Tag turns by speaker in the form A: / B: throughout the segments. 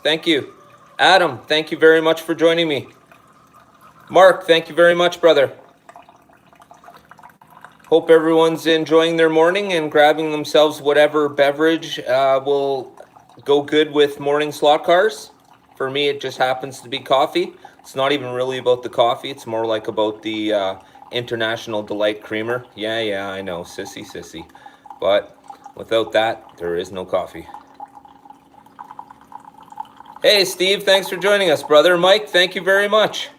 A: Thank you. Adam, thank you very much for joining me. Mark, thank you very much, brother. Hope everyone's enjoying their morning and grabbing themselves whatever beverage will go good with morning slot cars. For me, it just happens to be coffee. It's not even really about the coffee. It's more like about the International Delight Creamer. Yeah, I know, sissy. But without that, there is no coffee. Hey, Steve, thanks for joining us, brother. Mike, thank you very much.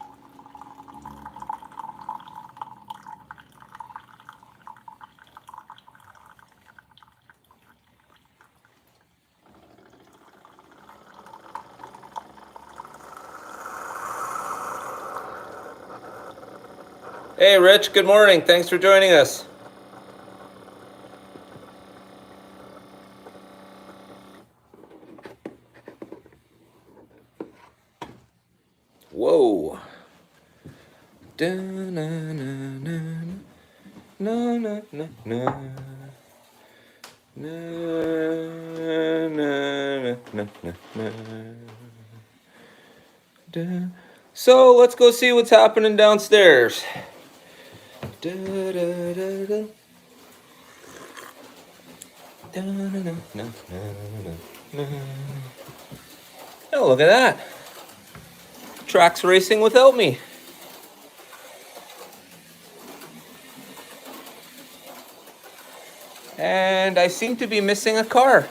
A: Hey, Rich, good morning. Thanks for joining us. Whoa. So let's go see what's happening downstairs. Oh, look at that. Track's racing without me. And I seem to be missing a car.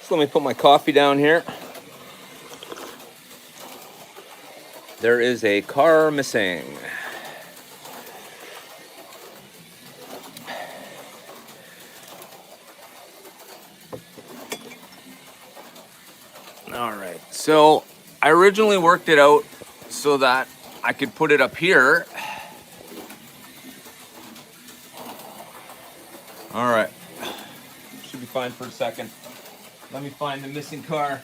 A: So let me put my coffee down here. There is a car missing. All right, so I originally worked it out so that I could put it up here. All right, should be fine for a second. Let me find the missing car.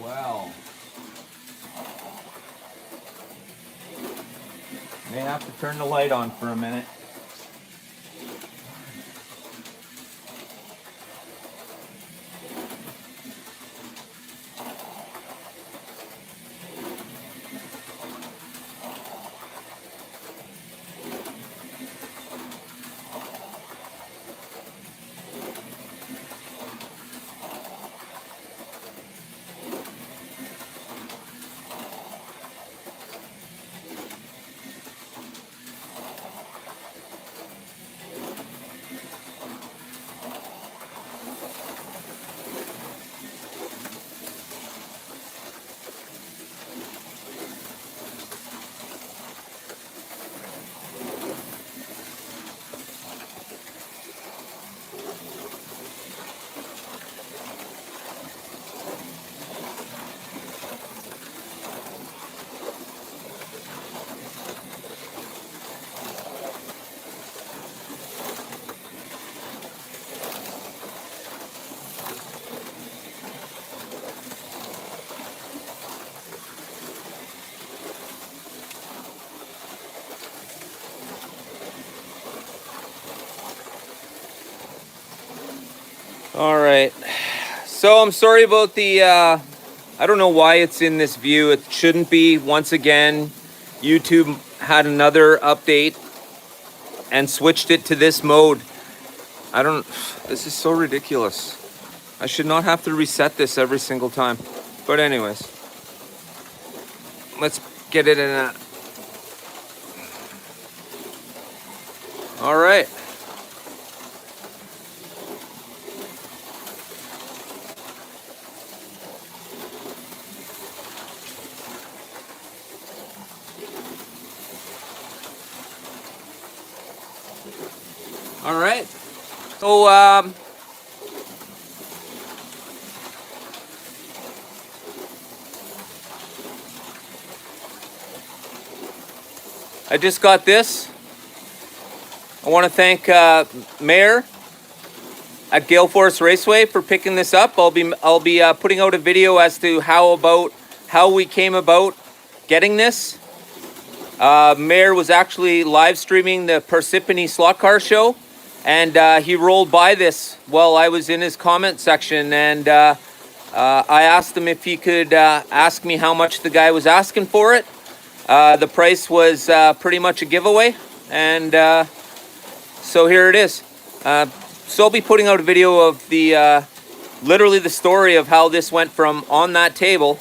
A: Well, may have to turn the light on for a minute. All right, so I'm sorry about the, I don't know why it's in this view. It shouldn't be. Once again, YouTube had another update and switched it to this mode. This is so ridiculous. I should not have to reset this every single time. But anyways, let's get it in a... All right. All right. So, I just got this. I want to thank Mayor at Gale Forest Raceway for picking this up. I'll be putting out a video as to how we came about getting this. Mayor was actually live streaming the Parsippany Slot Car Show, and he rolled by this while I was in his comment section, and I asked him if he could ask me how much the guy was asking for it. The price was pretty much a giveaway, and so here it is. So I'll be putting out a video of the literally the story of how this went from on that table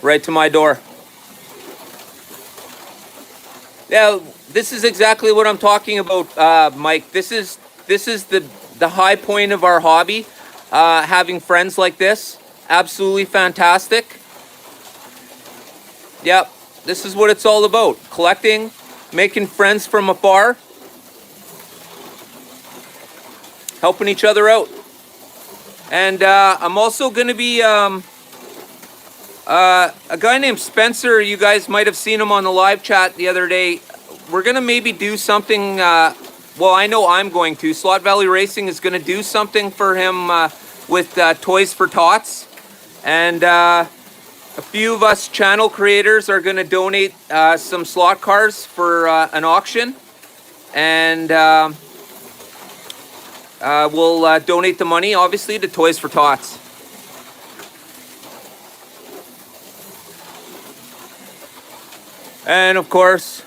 A: right to my door. Yeah, this is exactly what I'm talking about, Mike. This is the high point of our hobby. Having friends like this, absolutely fantastic. Yep, this is what it's all about. Collecting, making friends from afar, helping each other out. And I'm also going to be a guy named Spencer. You guys might have seen him on the live chat the other day. We're going to maybe do something, well, I know I'm going to. Slot Valley Racing is going to do something for him with Toys for Tots. And a few of us channel creators are going to donate some slot cars for an auction. And we'll donate the money, obviously, to Toys for Tots. And of course,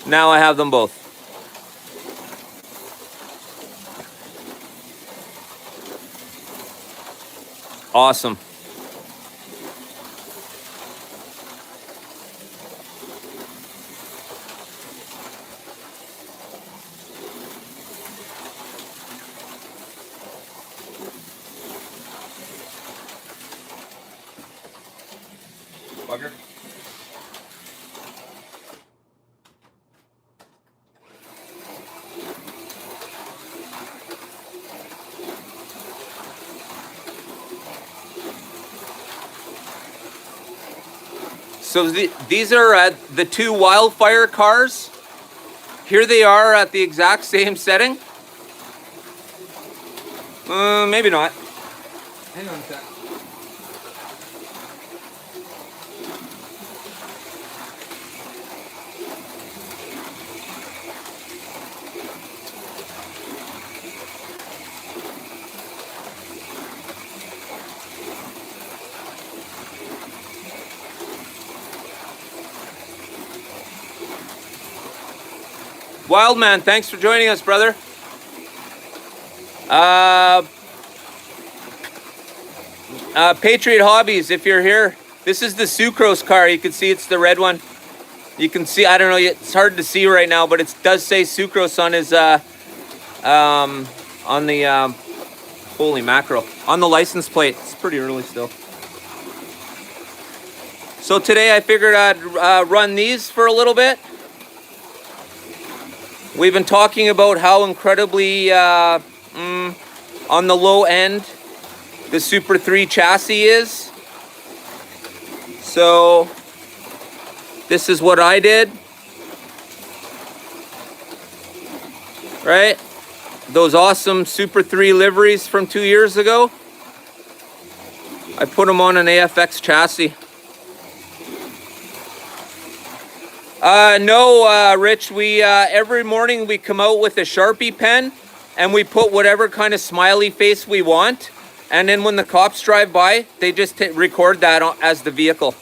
A: now I have them both. Awesome. Bugger. So these are the two Wildfire cars. Here they are at the exact same setting. Maybe not. Hang on a sec. Wildman, thanks for joining us, brother. Patriot Hobbies, if you're here, this is the Sucrose car. You can see it's the red one. You can see, I don't know, it's hard to see right now, but it does say Sucrose on his, on the, holy mackerel, on the license plate. It's pretty early still. So today I figured I'd run these for a little bit. We've been talking about how incredibly on the low end the Super 3 chassis is. So this is what I did. Right? Those awesome Super 3 liveries from 2 years ago. I put them on an AFX chassis. No, Rich, we every morning we come out with a Sharpie pen and we put whatever kind of smiley face we want, and then when the cops drive by, they just record that as the vehicle.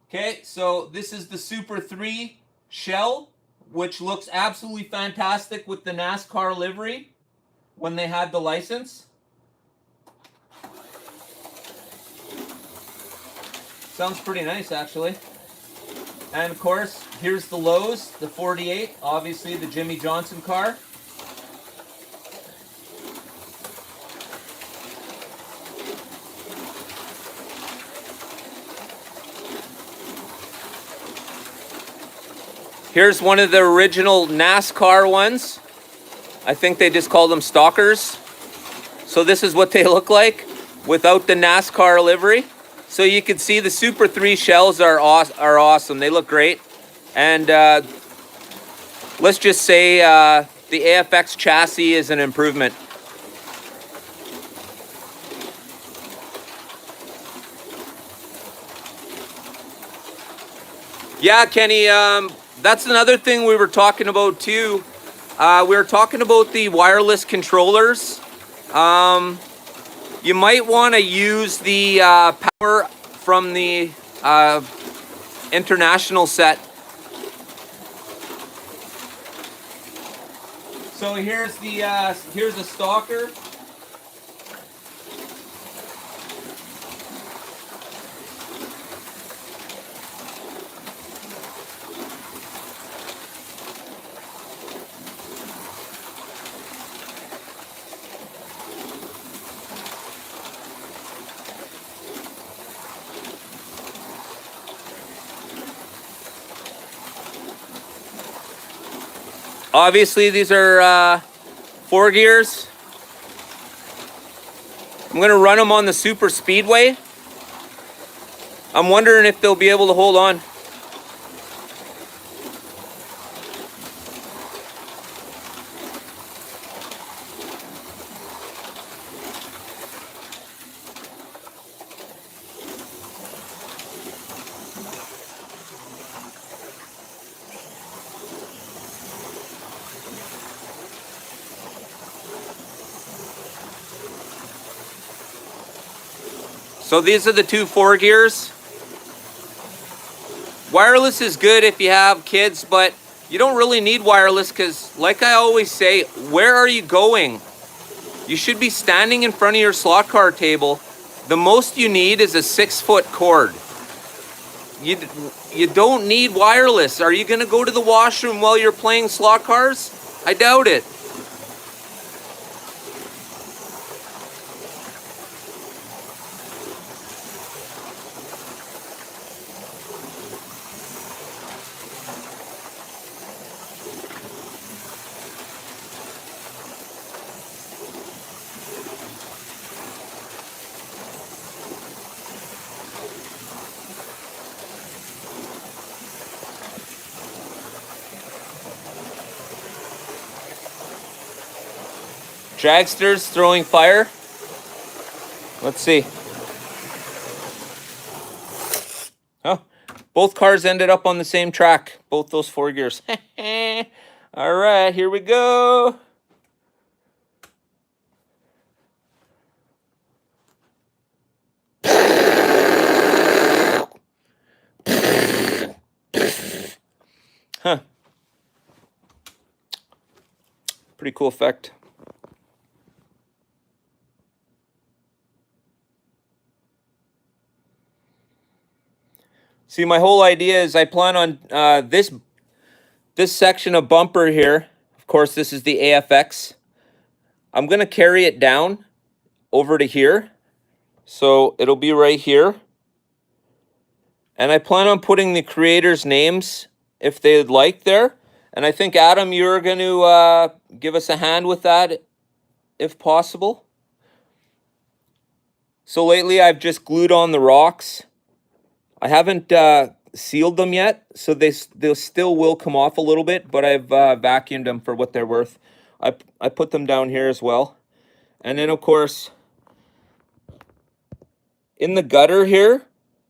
A: Okay, so this is the Super 3 shell, which looks absolutely fantastic with the NASCAR livery when they had the license. Sounds pretty nice, actually. And of course, here's the Lowe's, the 48, obviously the Jimmy Johnson car. Here's one of the original NASCAR ones. I think they just call them stalkers. So this is what they look like without the NASCAR livery. So you can see the Super 3 shells are awesome. They look great. And let's just say the AFX chassis is an improvement. Yeah, Kenny, that's another thing we were talking about too. We were talking about the wireless controllers. You might want to use the power from the international set. So here's the stalker. Obviously, these are 4 gears. I'm going to run them on the super speedway. I'm wondering if they'll be able to hold on. So these are the 2 4 gears. Wireless is good if you have kids, but you don't really need wireless because, like I always say, where are you going? You should be standing in front of your slot car table. The most you need is a 6-foot cord. You don't need wireless. Are you going to go to the washroom while you're playing slot cars? I doubt it. Dragsters throwing fire. Let's see. Oh, both cars ended up on the same track. Both those 4 gears. All right, here we go. Huh. Pretty cool effect. See, my whole idea is I plan on this section of bumper here. Of course, this is the AFX. I'm going to carry it down over to here. So it'll be right here. And I plan on putting the creators' names if they'd like there. And I think, Adam, you're going to give us a hand with that if possible. So lately I've just glued on the rocks. I haven't sealed them yet, so they still will come off a little bit, but I've vacuumed them for what they're worth. I put them down here as well. And then, of course, in the gutter here,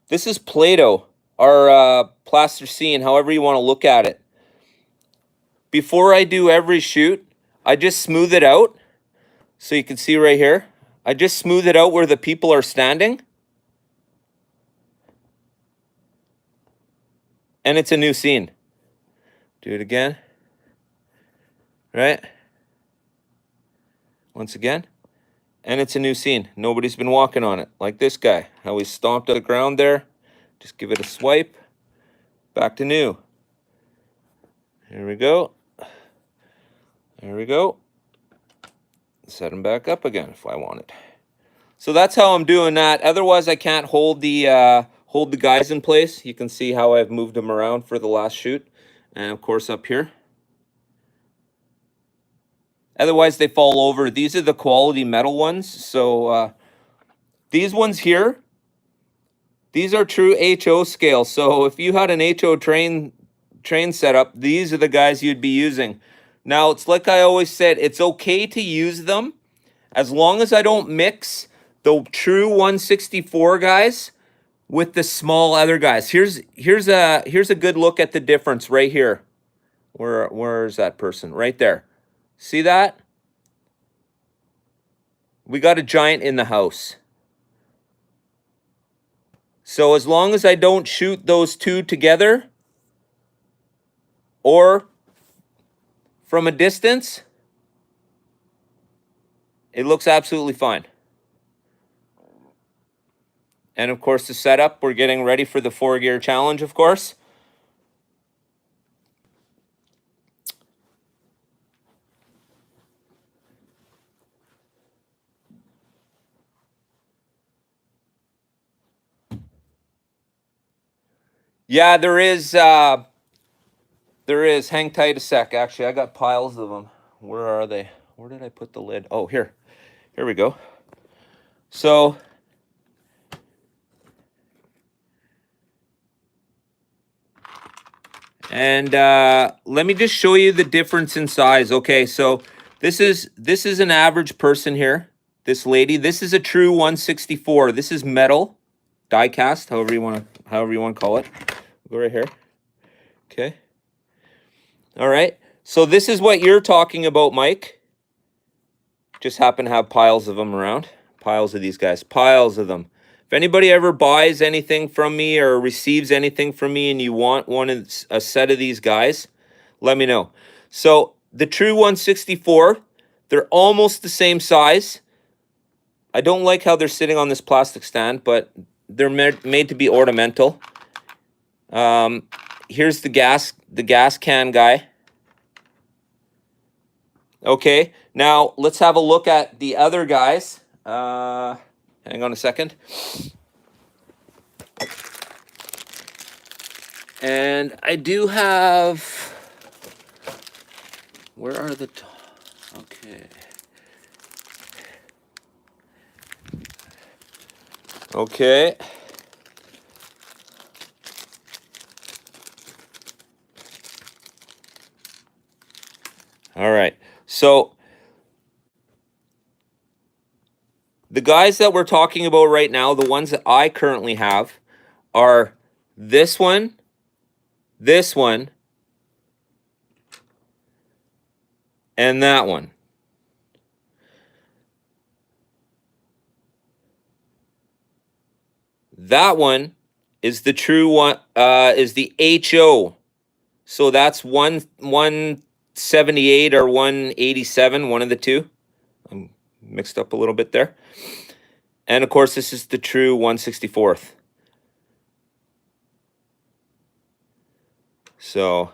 A: this is Play-Doh, or plasticine, however you want to look at it. Before I do every shoot, I just smooth it out. So you can see right here. I just smooth it out where the people are standing. And it's a new scene. Do it again. Right? Once again. And it's a new scene. Nobody's been walking on it. Like this guy. How he stomped on the ground there. Just give it a swipe. Back to new. Here we go. There we go. Set him back up again if I want it. So that's how I'm doing that. Otherwise, I can't hold the guys in place. You can see how I've moved them around for the last shoot. And of course up here. Otherwise they fall over. These are the quality metal ones. So these ones here, these are true HO scale. So if you had an HO train setup, these are the guys you'd be using. Now, it's like I always said, it's okay to use them as long as I don't mix the true 164 guys with the small other guys. Here's a good look at the difference right here. Where's that person? Right there. See that? We got a giant in the house. So as long as I don't shoot those two together or from a distance, it looks absolutely fine. And of course, the setup, we're getting ready for the 4-gear challenge, of course. Yeah, there is. Hang tight a sec. Actually, I got piles of them. Where are they? Where did I put the lid? Oh, here. Here we go. So, and let me just show you the difference in size. Okay, so this is an average person here. This lady. This is a true 164. This is metal, die cast, however you want to call it. Go right here. Okay. All right. So this is what you're talking about, Mike. Just happen to have piles of them around. Piles of these guys. Piles of them. If anybody ever buys anything from me or receives anything from me and you want a set of these guys, let me know. So the true 164, they're almost the same size. I don't like how they're sitting on this plastic stand, but they're made to be ornamental. Here's the gas can guy. Okay, now let's have a look at the other guys. Hang on a second. And I do have. Where are the? Okay. Okay. All right. So the guys that we're talking about right now, the ones that I currently have, are this one, and that one. That one is the true one, is the HO. So that's 178 or 187, one of the two. I'm mixed up a little bit there. And of course, this is the true 164th. So,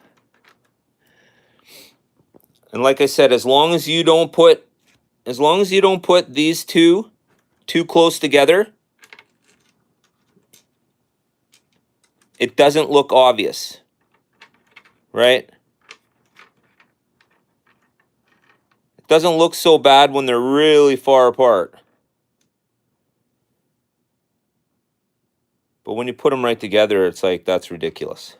A: and like I said, as long as you don't put these two too close together, it doesn't look obvious, right? It doesn't look so bad when they're really far apart. But when you put them right together, it's like, that's ridiculous.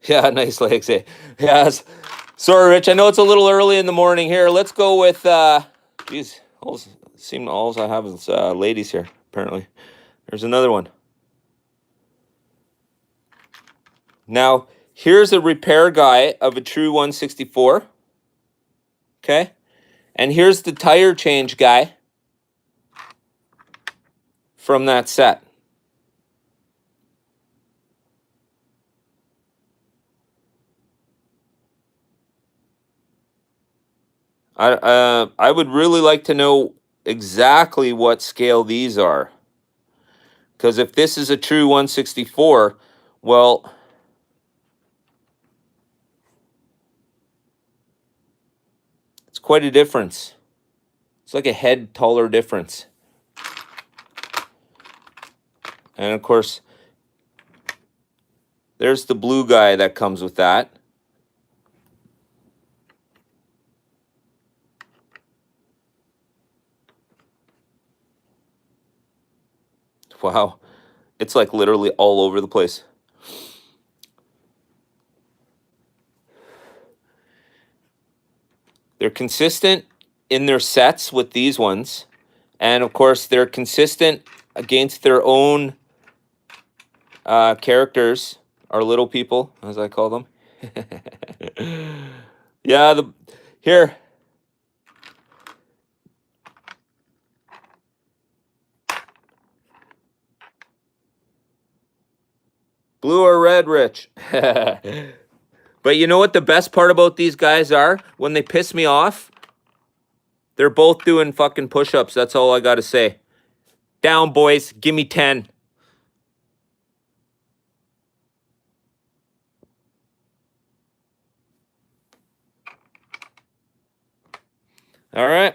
A: Yeah, nice legs, eh? Yes. Sorry, Rich. I know it's a little early in the morning here. Let's go with, geez, all I have is ladies here, apparently. There's another one. Now, here's a repair guy of a true 164. Okay? And here's the tire change guy from that set. I would really like to know exactly what scale these are. Because if this is a true 164, well, it's quite a difference. It's like a head taller difference. And of course, There's the blue guy that comes with that. Wow. It's like literally all over the place. They're consistent in their sets with these ones. And of course, they're consistent against their own characters, our little people, as I call them. Yeah, here. Blue or red, Rich? But you know what the best part about these guys are? When they piss me off, they're both doing fucking push-ups. That's all I got to say. Down, boys. Give me 10. All right.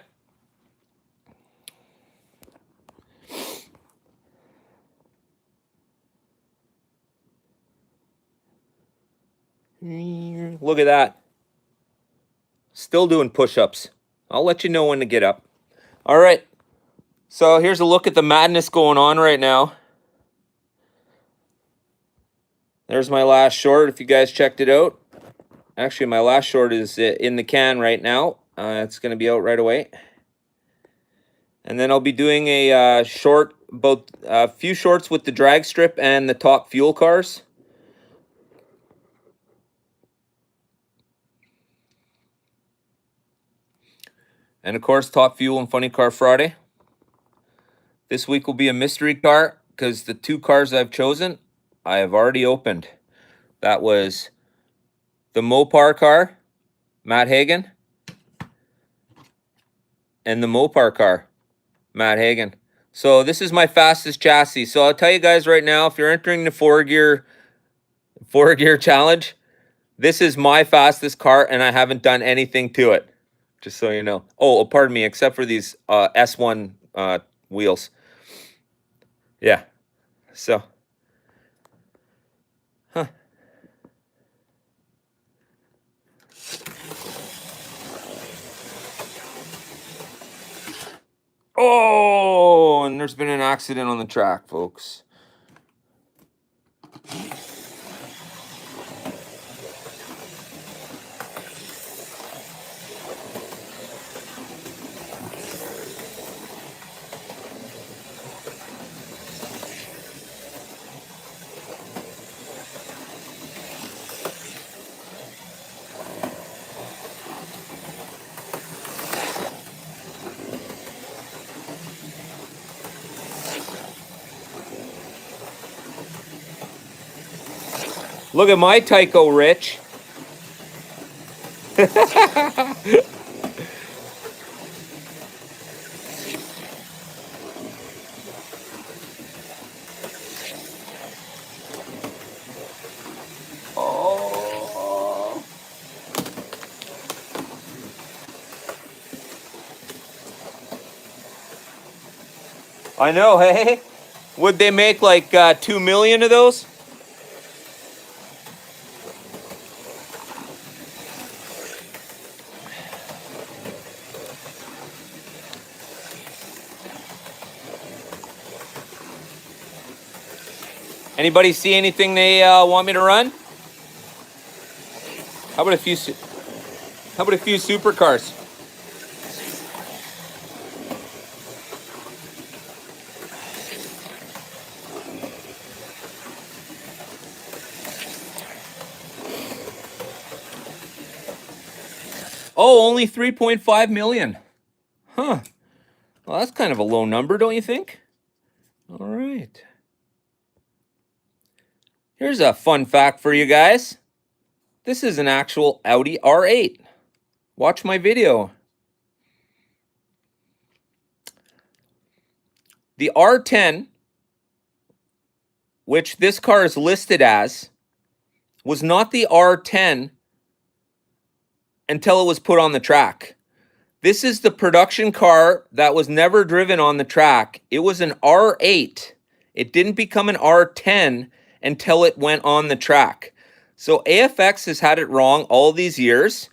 A: Look at that. Still doing push-ups. I'll let you know when to get up. All right. So here's a look at the madness going on right now. There's my last short, if you guys checked it out. Actually, my last short is in the can right now. It's going to be out right away. And then I'll be doing a short, about a few shorts with the drag strip and the top fuel cars. And of course, Top Fuel and Funny Car Friday. This week will be a mystery car because the two cars I've chosen, I have already opened. That was the Mopar car, Matt Hagen, and the Mopar car, Matt Hagen. So this is my fastest chassis. So I'll tell you guys right now, if you're entering the four gear challenge, this is my fastest car and I haven't done anything to it. Just so you know. Oh, pardon me, except for these S1 wheels. Yeah. So. Huh. Oh, and there's been an accident on the track, folks. Look at my Tyco, Rich. Oh. I know, hey? Would they make like 2 million of those? Anybody see anything they want me to run? How about a few supercars? Oh, only 3.5 million. Huh. Well, that's kind of a low number, don't you think? All right. Here's a fun fact for you guys. This is an actual Audi R8. Watch my video. The R10, which this car is listed as, was not the R10 until it was put on the track. This is the production car that was never driven on the track. It was an R8. It didn't become an R10 until it went on the track. So AFX has had it wrong all these years.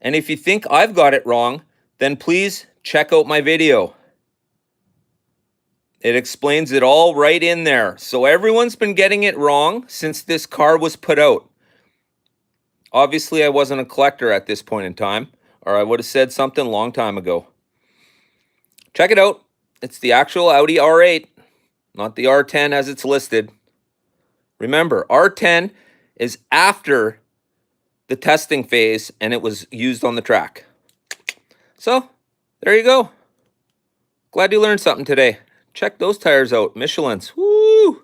A: And if you think I've got it wrong, then please check out my video. It explains it all right in there. So everyone's been getting it wrong since this car was put out. Obviously, I wasn't a collector at this point in time, or I would have said something a long time ago. Check it out. It's the actual Audi R8, not the R10 as it's listed. Remember, R10 is after the testing phase and it was used on the track. So, there you go. Glad you learned something today. Check those tires out, Michelin's. Woo!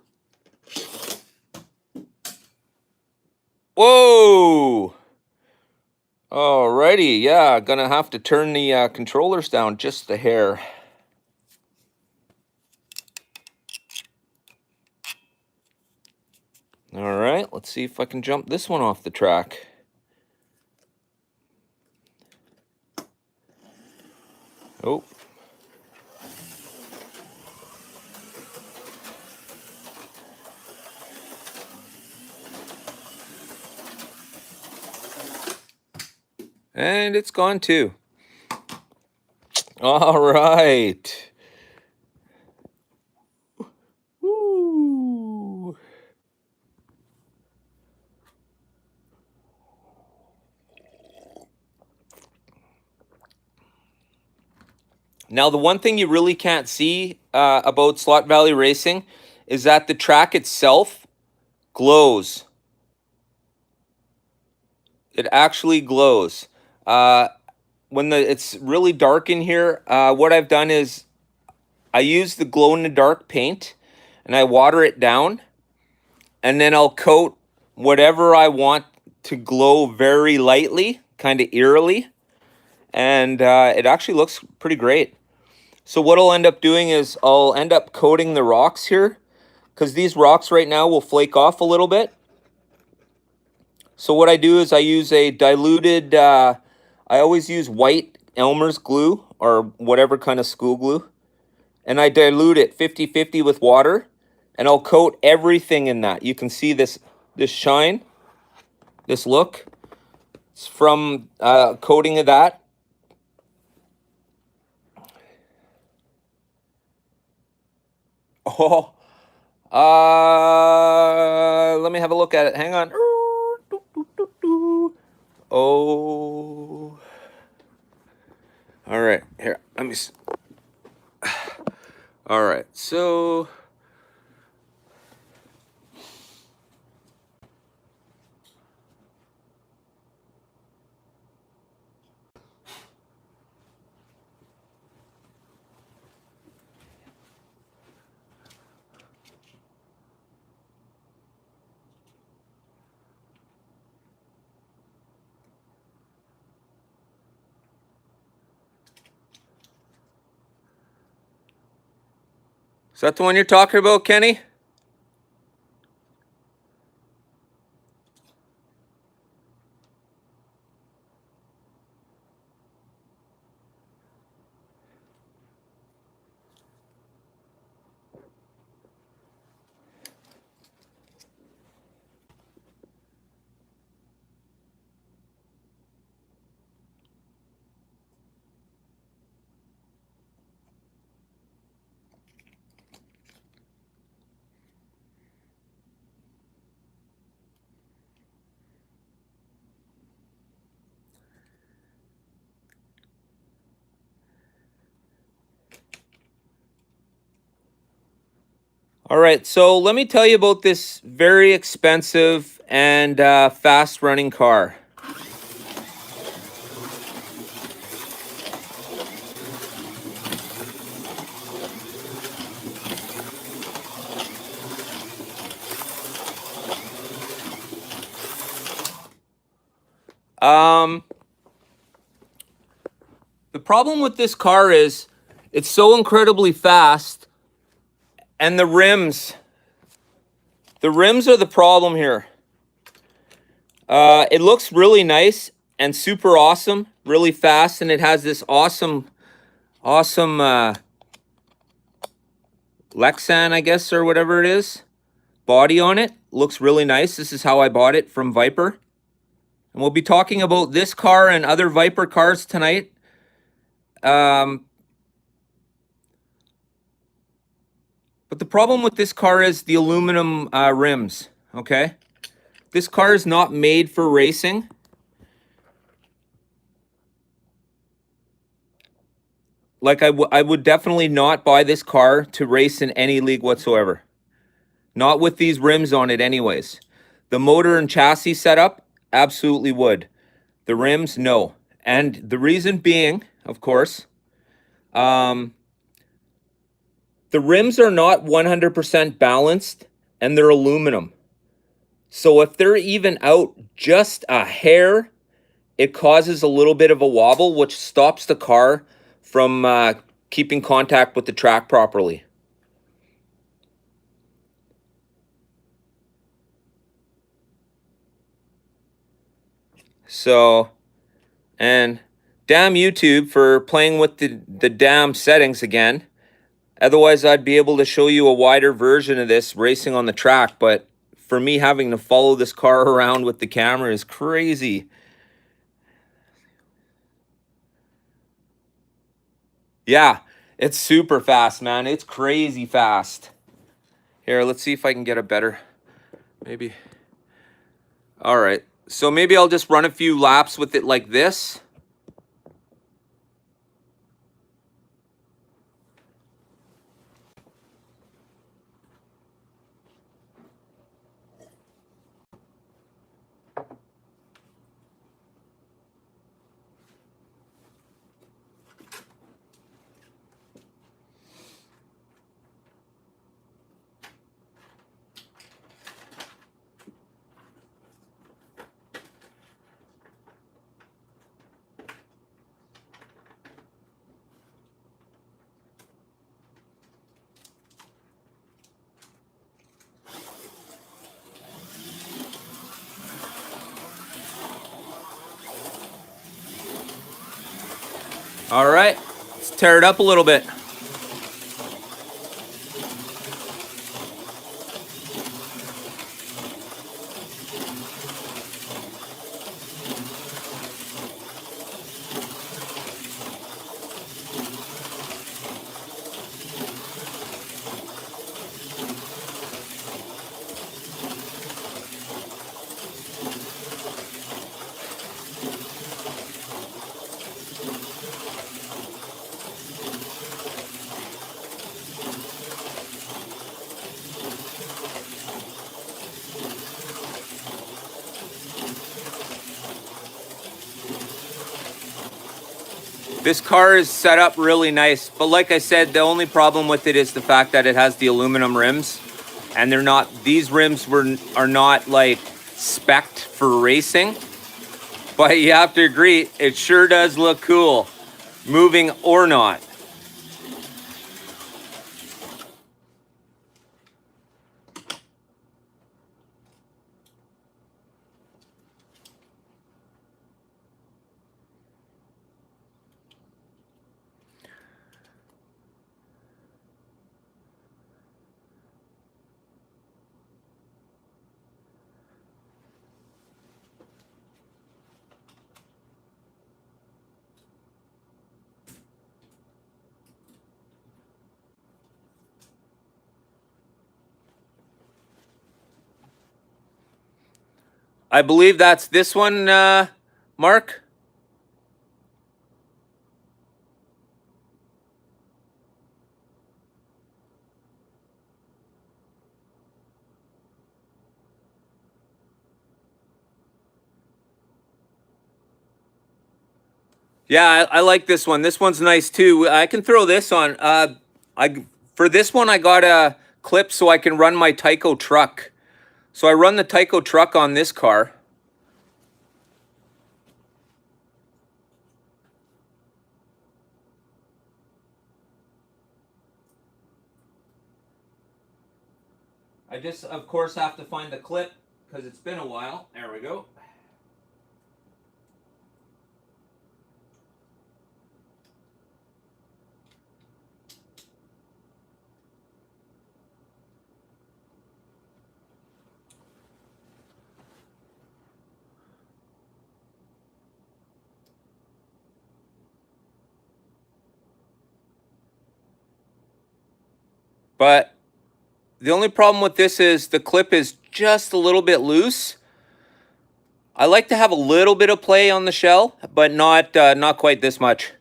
A: Whoa! Alrighty, yeah, gonna have to turn the controllers down just a hair. All right, let's see if I can jump this one off the track. Oh. And it's gone too. All right. Woo. Now, the one thing you really can't see about Slot Valley Racing is that the track itself glows. It actually glows. When it's really dark in here, what I've done is I use the glow-in-the-dark paint and I water it down, and then I'll coat whatever I want to glow very lightly, kind of eerily, and it actually looks pretty great. So what I'll end up doing is I'll end up coating the rocks here, because these rocks right now will flake off a little bit. So what I do is I use a diluted, I always use white Elmer's glue or whatever kind of school glue. And I dilute it 50-50 with water. And I'll coat everything in that. You can see this shine, this look. It's from coating of that. Oh, let me have a look at it. Hang on. Oh. All right, here, let me see. All right, so is that the one you're talking about, Kenny? All right, so let me tell you about this very expensive and fast-running car. The problem with this car is it's so incredibly fast, and the rims are the problem here. It looks really nice and super awesome, really fast, and it has this awesome Lexan, I guess, or whatever it is, body on it. Looks really nice. This is how I bought it from Viper. And we'll be talking about this car and other Viper cars tonight. But the problem with this car is the aluminum rims, okay? This car is not made for racing. Like, I would definitely not buy this car to race in any league whatsoever. Not with these rims on it anyways. The motor and chassis setup, absolutely would. The rims, no. And the reason being, of course, the rims are not 100% balanced and they're aluminum. So if they're even out just a hair, it causes a little bit of a wobble, which stops the car from keeping contact with the track properly. So, and damn YouTube for playing with the damn settings again. Otherwise, I'd be able to show you a wider version of this racing on the track, but for me having to follow this car around with the camera is crazy. Yeah, it's super fast, man. It's crazy fast. Here, let's see if I can get a better, maybe. All right, so maybe I'll just run a few laps with it like this. All right, let's tear it up a little bit. This car is set up really nice, but like I said, the only problem with it is the fact that it has the aluminum rims, and they're not. These rims are not like spec'd for racing. But you have to agree, it sure does look cool, moving or not. I believe that's this one, Mark. Yeah, I like this one. This one's nice too. I can throw this on. For this one, I got a clip so I can run my Tyco truck. So I run the Tyco truck on this car. I just, of course, have to find the clip because it's been a while. There we go. But the only problem with this is the clip is just a little bit loose. I like to have a little bit of play on the shell, but not quite this much.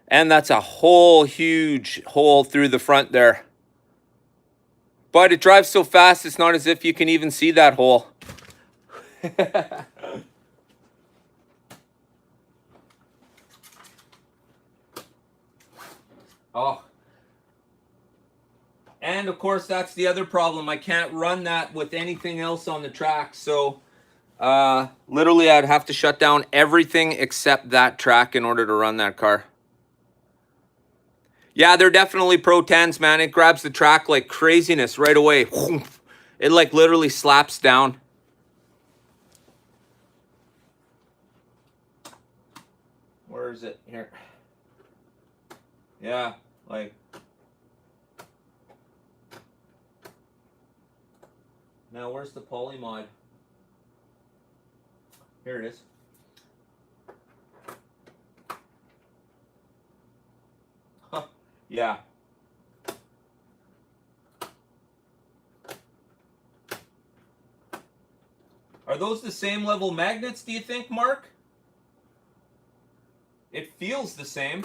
A: And that's a whole huge hole through the front there. But it drives so fast, it's not as if you can even see that hole. Oh. And of course, that's the other problem. I can't run that with anything else on the track. So literally I'd have to shut down everything except that track in order to run that car. Yeah, they're definitely Pro 10s, man. It grabs the track like craziness right away. It like literally slaps down. Where is it? Here. Yeah, like. Now, where's the poly mod? Here it is. Huh. Yeah. Are those the same level magnets, do you think, Mark? It feels the same.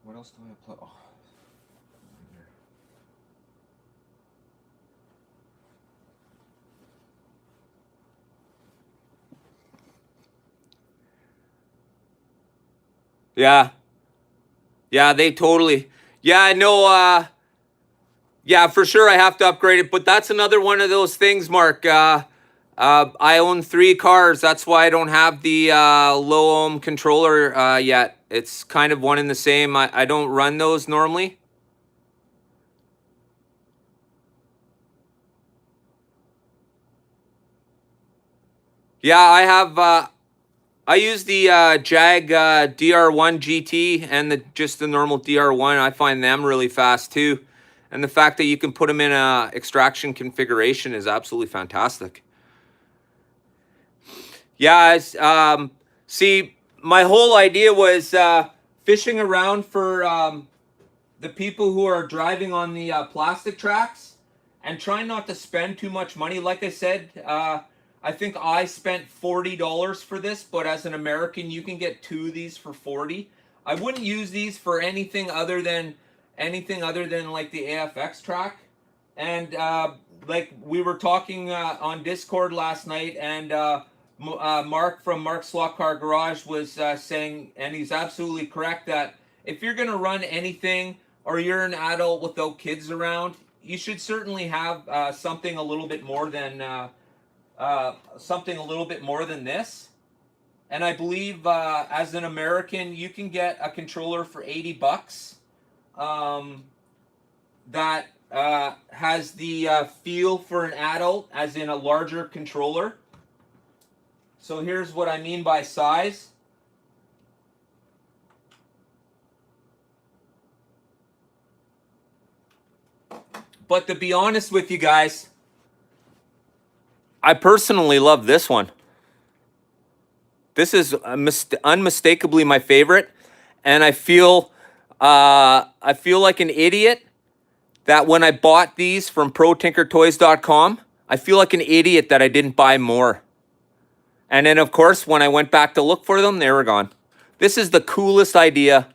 A: What else do I apply? Oh. Yeah. Yeah, they totally. Yeah, I know. Yeah, for sure I have to upgrade it. But that's another one of those things, Mark. I own 3 cars. That's why I don't have the low ohm controller yet. It's kind of one and the same. I don't run those normally. Yeah, I have. I use the Jag DR1 GT and just the normal DR1. I find them really fast too. And the fact that you can put them in a extraction configuration is absolutely fantastic. Yeah, see, my whole idea was fishing around for the people who are driving on the plastic tracks and trying not to spend too much money. Like I said, I think I spent $40 for this, but as an American, you can get 2 of these for $40. I wouldn't use these for anything other than like the AFX track. And like we were talking on Discord last night, and Mark from Mark's Slot Car Garage was saying, and he's absolutely correct, that if you're going to run anything or you're an adult without kids around, you should certainly have something a little bit more than this. And I believe as an American, you can get a controller for $80 that has the feel for an adult, as in a larger controller. So here's what I mean by size. But to be honest with you guys, I personally love this one. This is unmistakably my favorite, and I feel like an idiot that when I bought these from ProTinkerToys.com, I feel like an idiot that I didn't buy more. And then, of course, when I went back to look for them, they were gone. This is the coolest idea.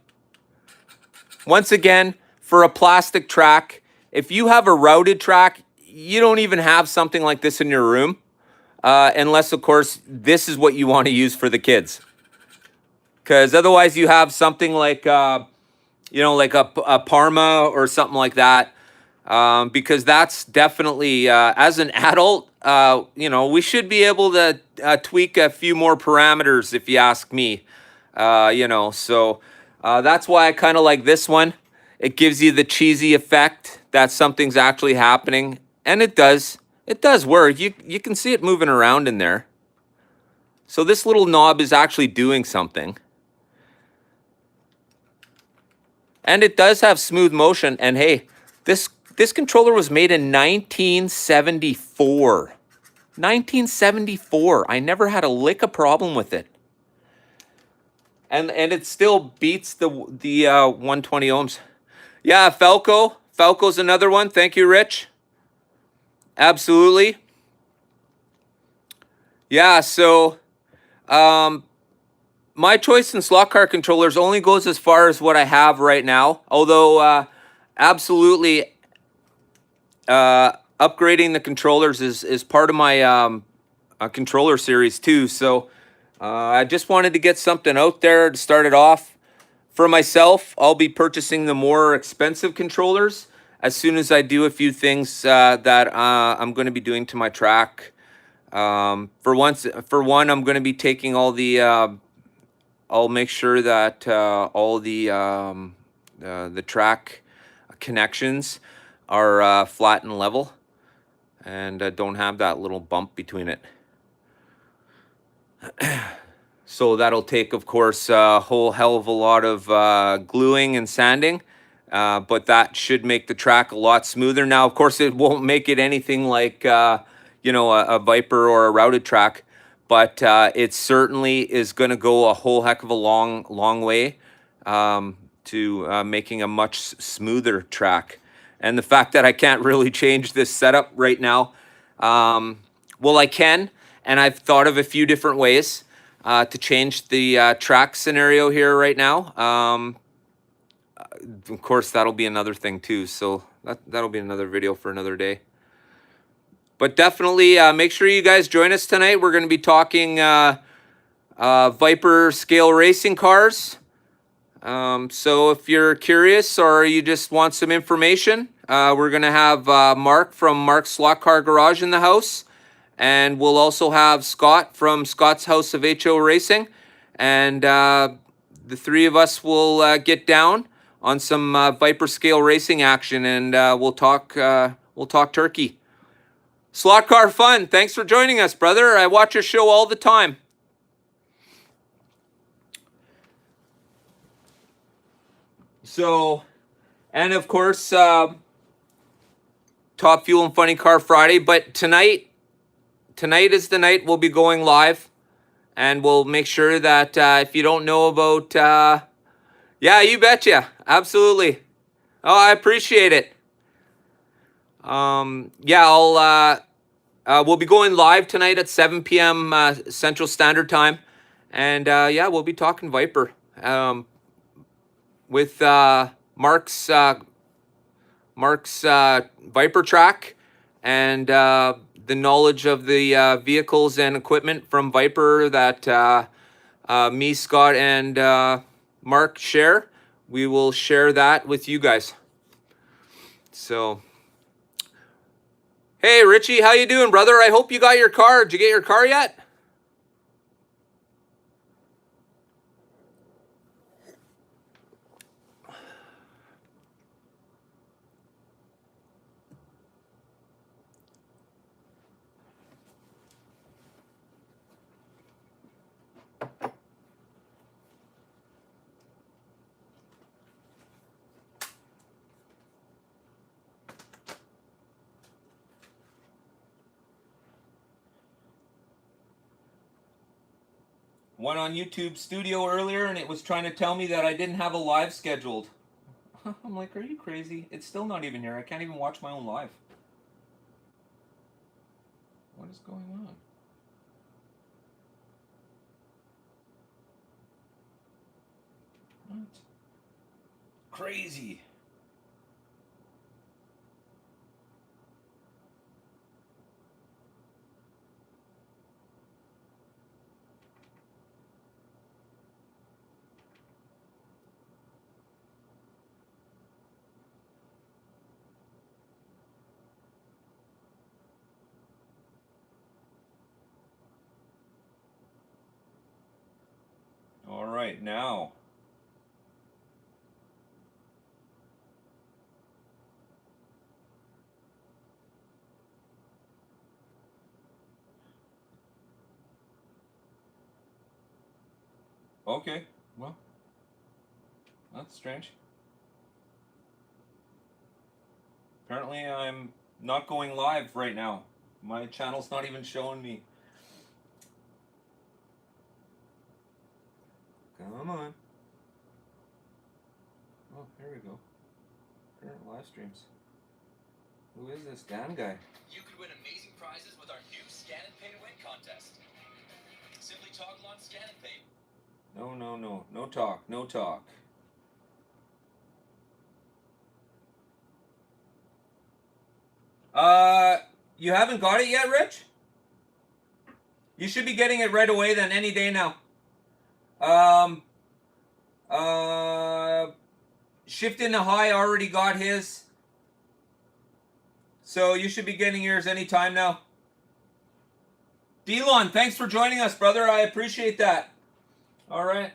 A: Once again, for a plastic track, if you have a routed track, you don't even have something like this in your room. Unless, of course, this is what you want to use for the kids. Because otherwise you have something like, like a Parma or something like that. Because that's definitely, as an adult, we should be able to tweak a few more parameters, if you ask me. So that's why I kind of like this one. It gives you the cheesy effect that something's actually happening. And it does. It does work. You can see it moving around in there. So this little knob is actually doing something. And it does have smooth motion. And hey, this controller was made in 1974. 1974. I never had a lick of problem with it. And it still beats the 120 ohms. Yeah, Falco. Falco's another one. Thank you, Rich. Absolutely. Yeah, so my choice in slot car controllers only goes as far as what I have right now. Although absolutely upgrading the controllers is part of my controller series too. So I just wanted to get something out there to start it off. For myself, I'll be purchasing the more expensive controllers as soon as I do a few things that I'm going to be doing to my track. For one, I'm going to be taking all the. I'll make sure that all the track connections are flat and level, and don't have that little bump between it. So that'll take, of course, a whole hell of a lot of gluing and sanding, but that should make the track a lot smoother. Now, of course, it won't make it anything like, a Viper or a routed track, but it certainly is going to go a whole heck of a long way to making a much smoother track. And the fact that I can't really change this setup right now, well, I can, and I've thought of a few different ways to change the track scenario here right now. Of course, that'll be another thing too. So that'll be another video for another day. But definitely make sure you guys join us tonight. We're going to be talking Viper scale racing cars. So if you're curious or you just want some information, we're going to have Mark from Mark's Slot Car Garage in the house. And we'll also have Scott from Scott's House of HO Racing. And the three of us will get down on some Viper scale racing action, and we'll talk turkey. Slot car fun. Thanks for joining us, brother. I watch your show all the time. So, and of course, Top Fuel and Funny Car Friday. But tonight is the night we'll be going live, and we'll make sure that if you don't know about, yeah, you betcha, absolutely. Oh, I appreciate it. Yeah, we'll be going live tonight at 7 p.m. Central Standard Time, and yeah, we'll be talking Viper with Mark's Viper track and the knowledge of the vehicles and equipment from Viper that me, Scott, and Mark share. We will share that with you guys. So, hey, Richie, how you doing, brother? I hope you got your car. Did you get your car yet? Went on YouTube Studio earlier, and it was trying to tell me that I didn't have a live scheduled. I'm like, are you crazy? It's still not even here. I can't even watch my own live. What is going on? What? Crazy. All right, now. Okay, well, that's strange. Apparently I'm not going live right now. My channel's not even showing me. Come on. Oh, here we go. Current live streams. Who is this Dan guy?
B: You could win amazing prizes with our new Scan and Pay to Win contest. Simply toggle on Scan and Pay.
A: No, no, no. No talk. No talk. You haven't got it yet, Rich? You should be getting it right away then, any day now. Shift into High already got his. So you should be getting yours anytime now. Delon, thanks for joining us, brother. I appreciate that. All right.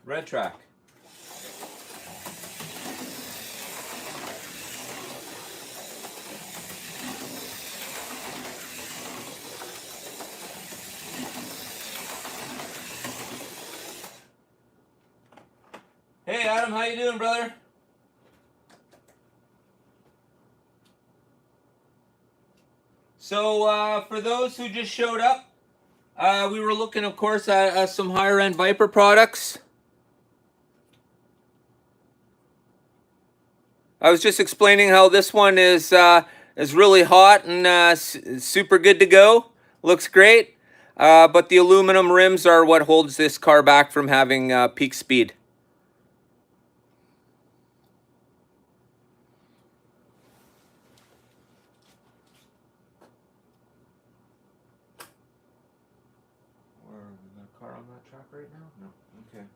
A: Red track. Hey Adam, how you doing, brother? So for those who just showed up, we were looking, of course, at some higher-end Viper products. I was just explaining how this one is really hot and super good to go. Looks great, but the aluminum rims are what holds this car back from having peak speed. We got a car on that track right now? No. Okay.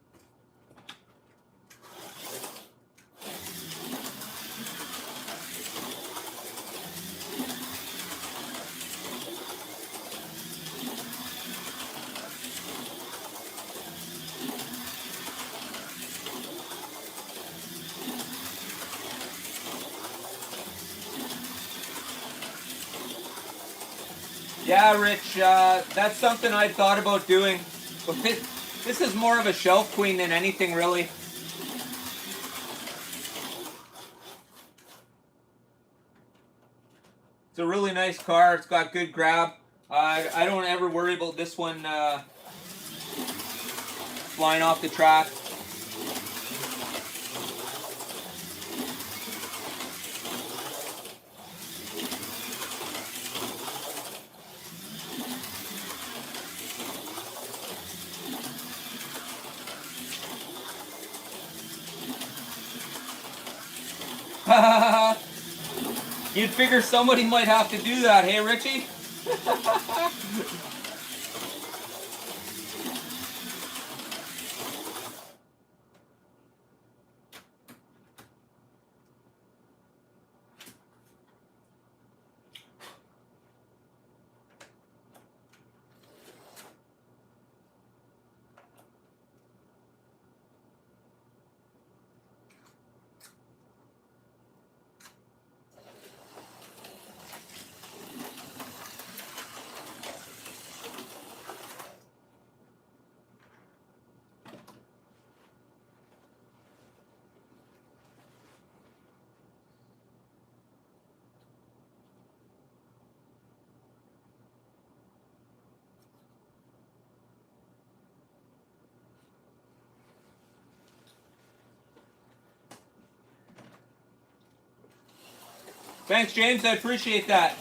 A: Yeah, Rich, that's something I've thought about doing. But this is more of a shelf queen than anything, really. It's a really nice car. It's got good grab. I don't ever worry about this one flying off the track. You'd figure somebody might have to do that, hey Richie? Thanks, James. I appreciate that.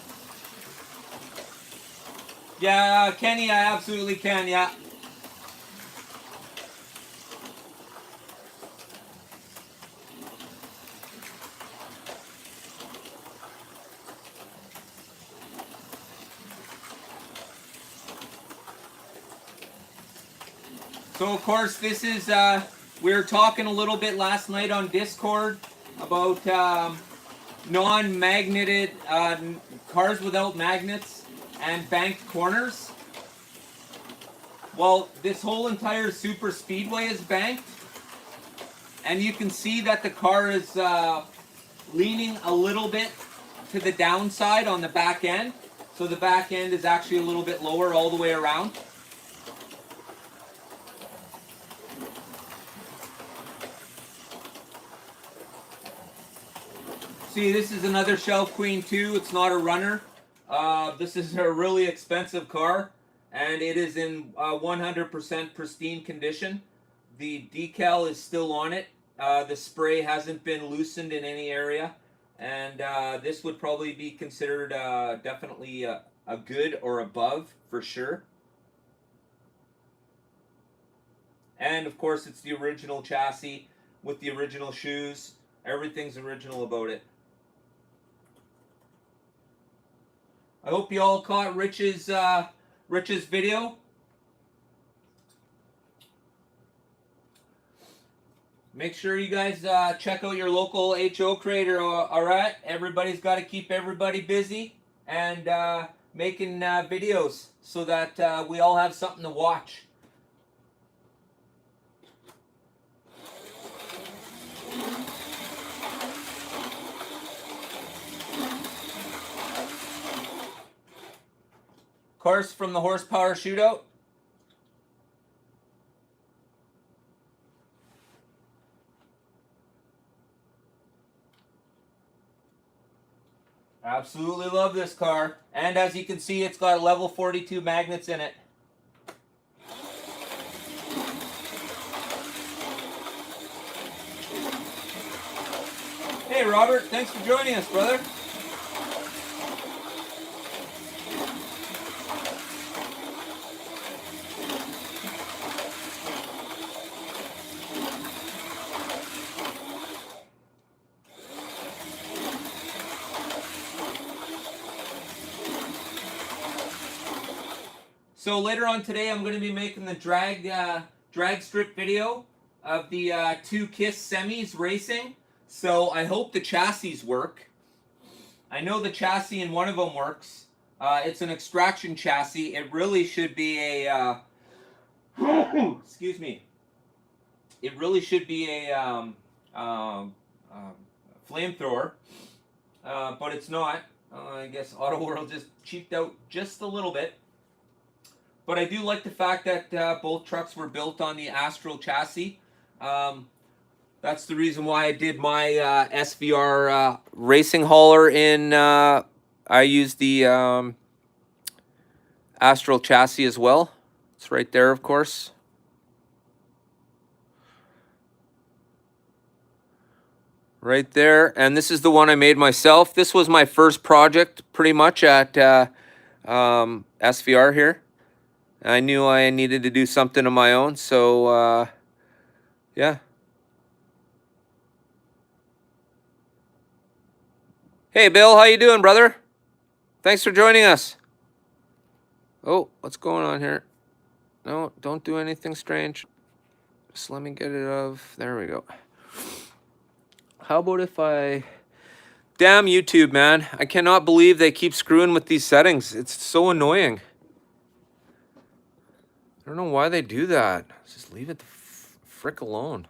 A: Yeah, Kenny, I absolutely can, yeah. So, of course, this is, we were talking a little bit last night on Discord about non-magneted cars without magnets and banked corners. Well, this whole entire super speedway is banked, and you can see that the car is leaning a little bit to the downside on the back end. So the back end is actually a little bit lower all the way around. See, this is another Shelf Queen 2. It's not a runner. This is a really expensive car, and it is in 100% pristine condition. The decal is still on it. The spray hasn't been loosened in any area, and this would probably be considered definitely a good or above for sure. And of course, it's the original chassis with the original shoes. Everything's original about it. I hope you all caught Rich's video. Make sure you guys check out your local HO creator. All right, everybody's got to keep everybody busy and making videos so that we all have something to watch. Cars from the Horsepower Shootout. Absolutely love this car. And as you can see, it's got level 42 magnets in it. Hey Robert, thanks for joining us, brother. So later on today, I'm going to be making the drag strip video of the two KISS semis racing. So I hope the chassis work. I know the chassis in one of them works. It's an extraction chassis. It really should be a excuse me. It really should be a flamethrower, but it's not. I guess Auto World just cheaped out just a little bit. But I do like the fact that both trucks were built on the Astral chassis. That's the reason why I did my SVR racing hauler in. I used the Astral chassis as well. It's right there, of course. Right there. And this is the one I made myself. This was my first project pretty much at SVR here. I knew I needed to do something of my own, so yeah. Hey Bill, how you doing, brother? Thanks for joining us. Oh, what's going on here? No, don't do anything strange. Just let me get it off. There we go. How about if I... Damn YouTube, man. I cannot believe they keep screwing with these settings. It's so annoying. I don't know why they do that. Just leave it the frick alone.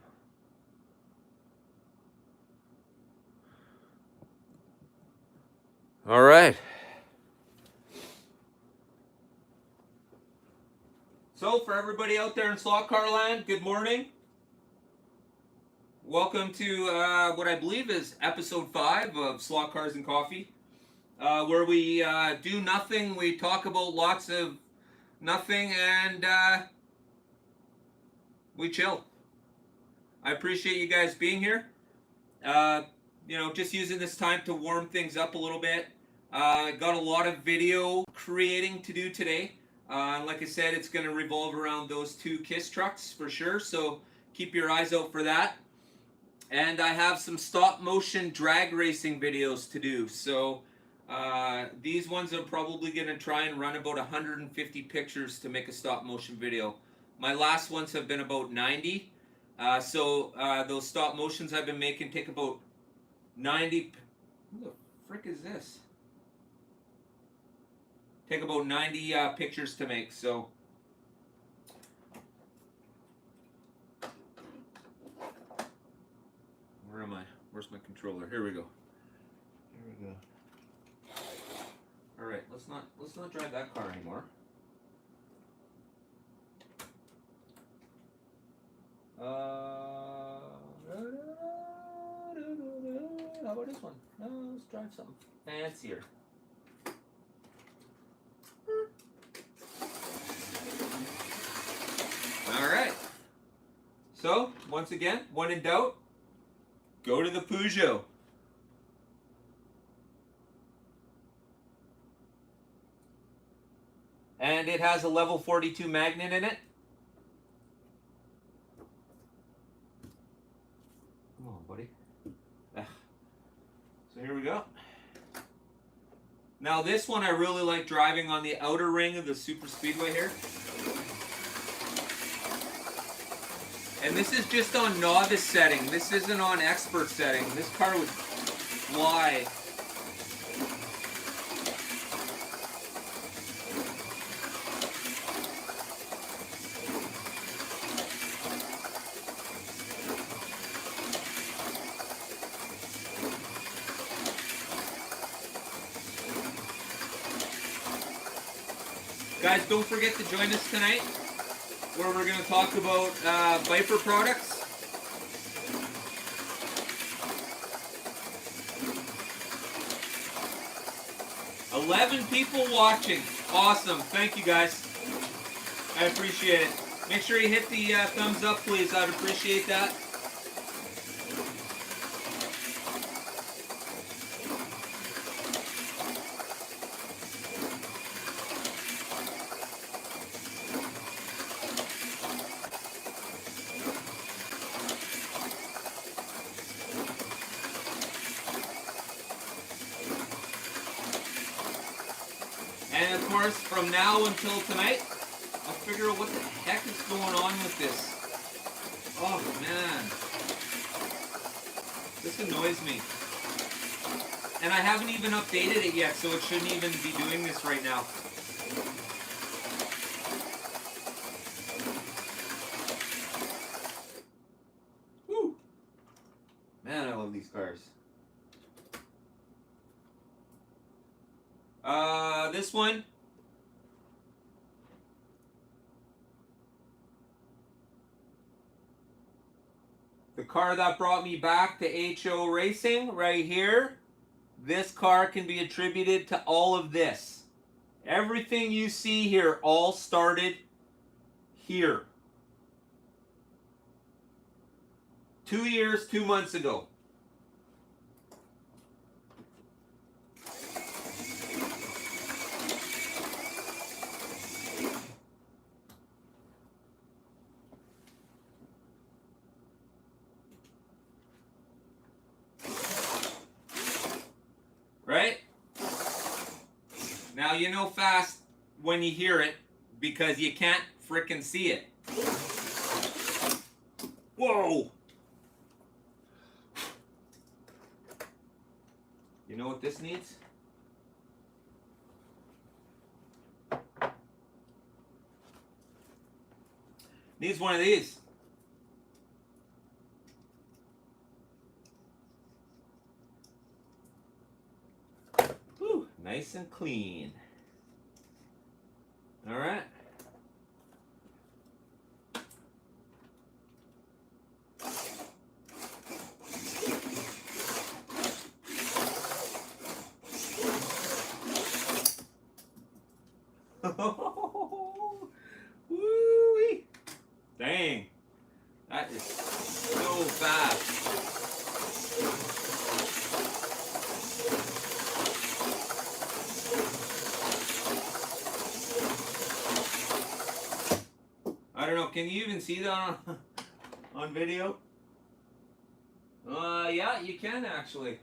A: All right. So for everybody out there in slot car land, good morning. Welcome to what I believe is episode 5 of Slot Cars and Coffee, where we do nothing. We talk about lots of nothing, and we chill. I appreciate you guys being here. You know, just using this time to warm things up a little bit. Got a lot of video creating to do today. Like I said, it's going to revolve around those two KISS trucks for sure, so keep your eyes out for that. And I have some stop motion drag racing videos to do. So these ones I'm probably going to try and run about 150 pictures to make a stop motion video. My last ones have been about 90. So those stop motions I've been making take about 90... Who the frick is this? Take about 90 pictures to make, so... Where am I? Where's my controller? Here we go. Here we go. All right, let's not drive that car anymore. How about this one? No, let's drive something fancier. All right. So, once again, when in doubt, go to the Peugeot. And it has a level 42 magnet in it. Come on, buddy. So here we go. Now this one I really like driving on the outer ring of the super speedway here. And this is just on novice setting. This isn't on expert setting. This car would fly. Guys, don't forget to join us tonight, where we're going to talk about Viper products. $11 people watching. Awesome. Thank you, guys. I appreciate it. Make sure you hit the thumbs up, please. I'd appreciate that. And of course, from now until tonight, I'll figure out what the heck is going on with this. Oh man. This annoys me. And I haven't even updated it yet, so it shouldn't even be doing this right now. Woo! Man, I love these cars. This one. The car that brought me back to HO Racing, right here. This car can be attributed to all of this. Everything you see here all started here. 2 years, 2 months ago. Right? Now you know fast when you hear it because you can't frickin' see it. Whoa! You know what this needs? Needs one of these. Whew, nice and clean. All right. Woo-wee. Dang. That is so fast. I don't know, can you even see that on video? Yeah, you can actually.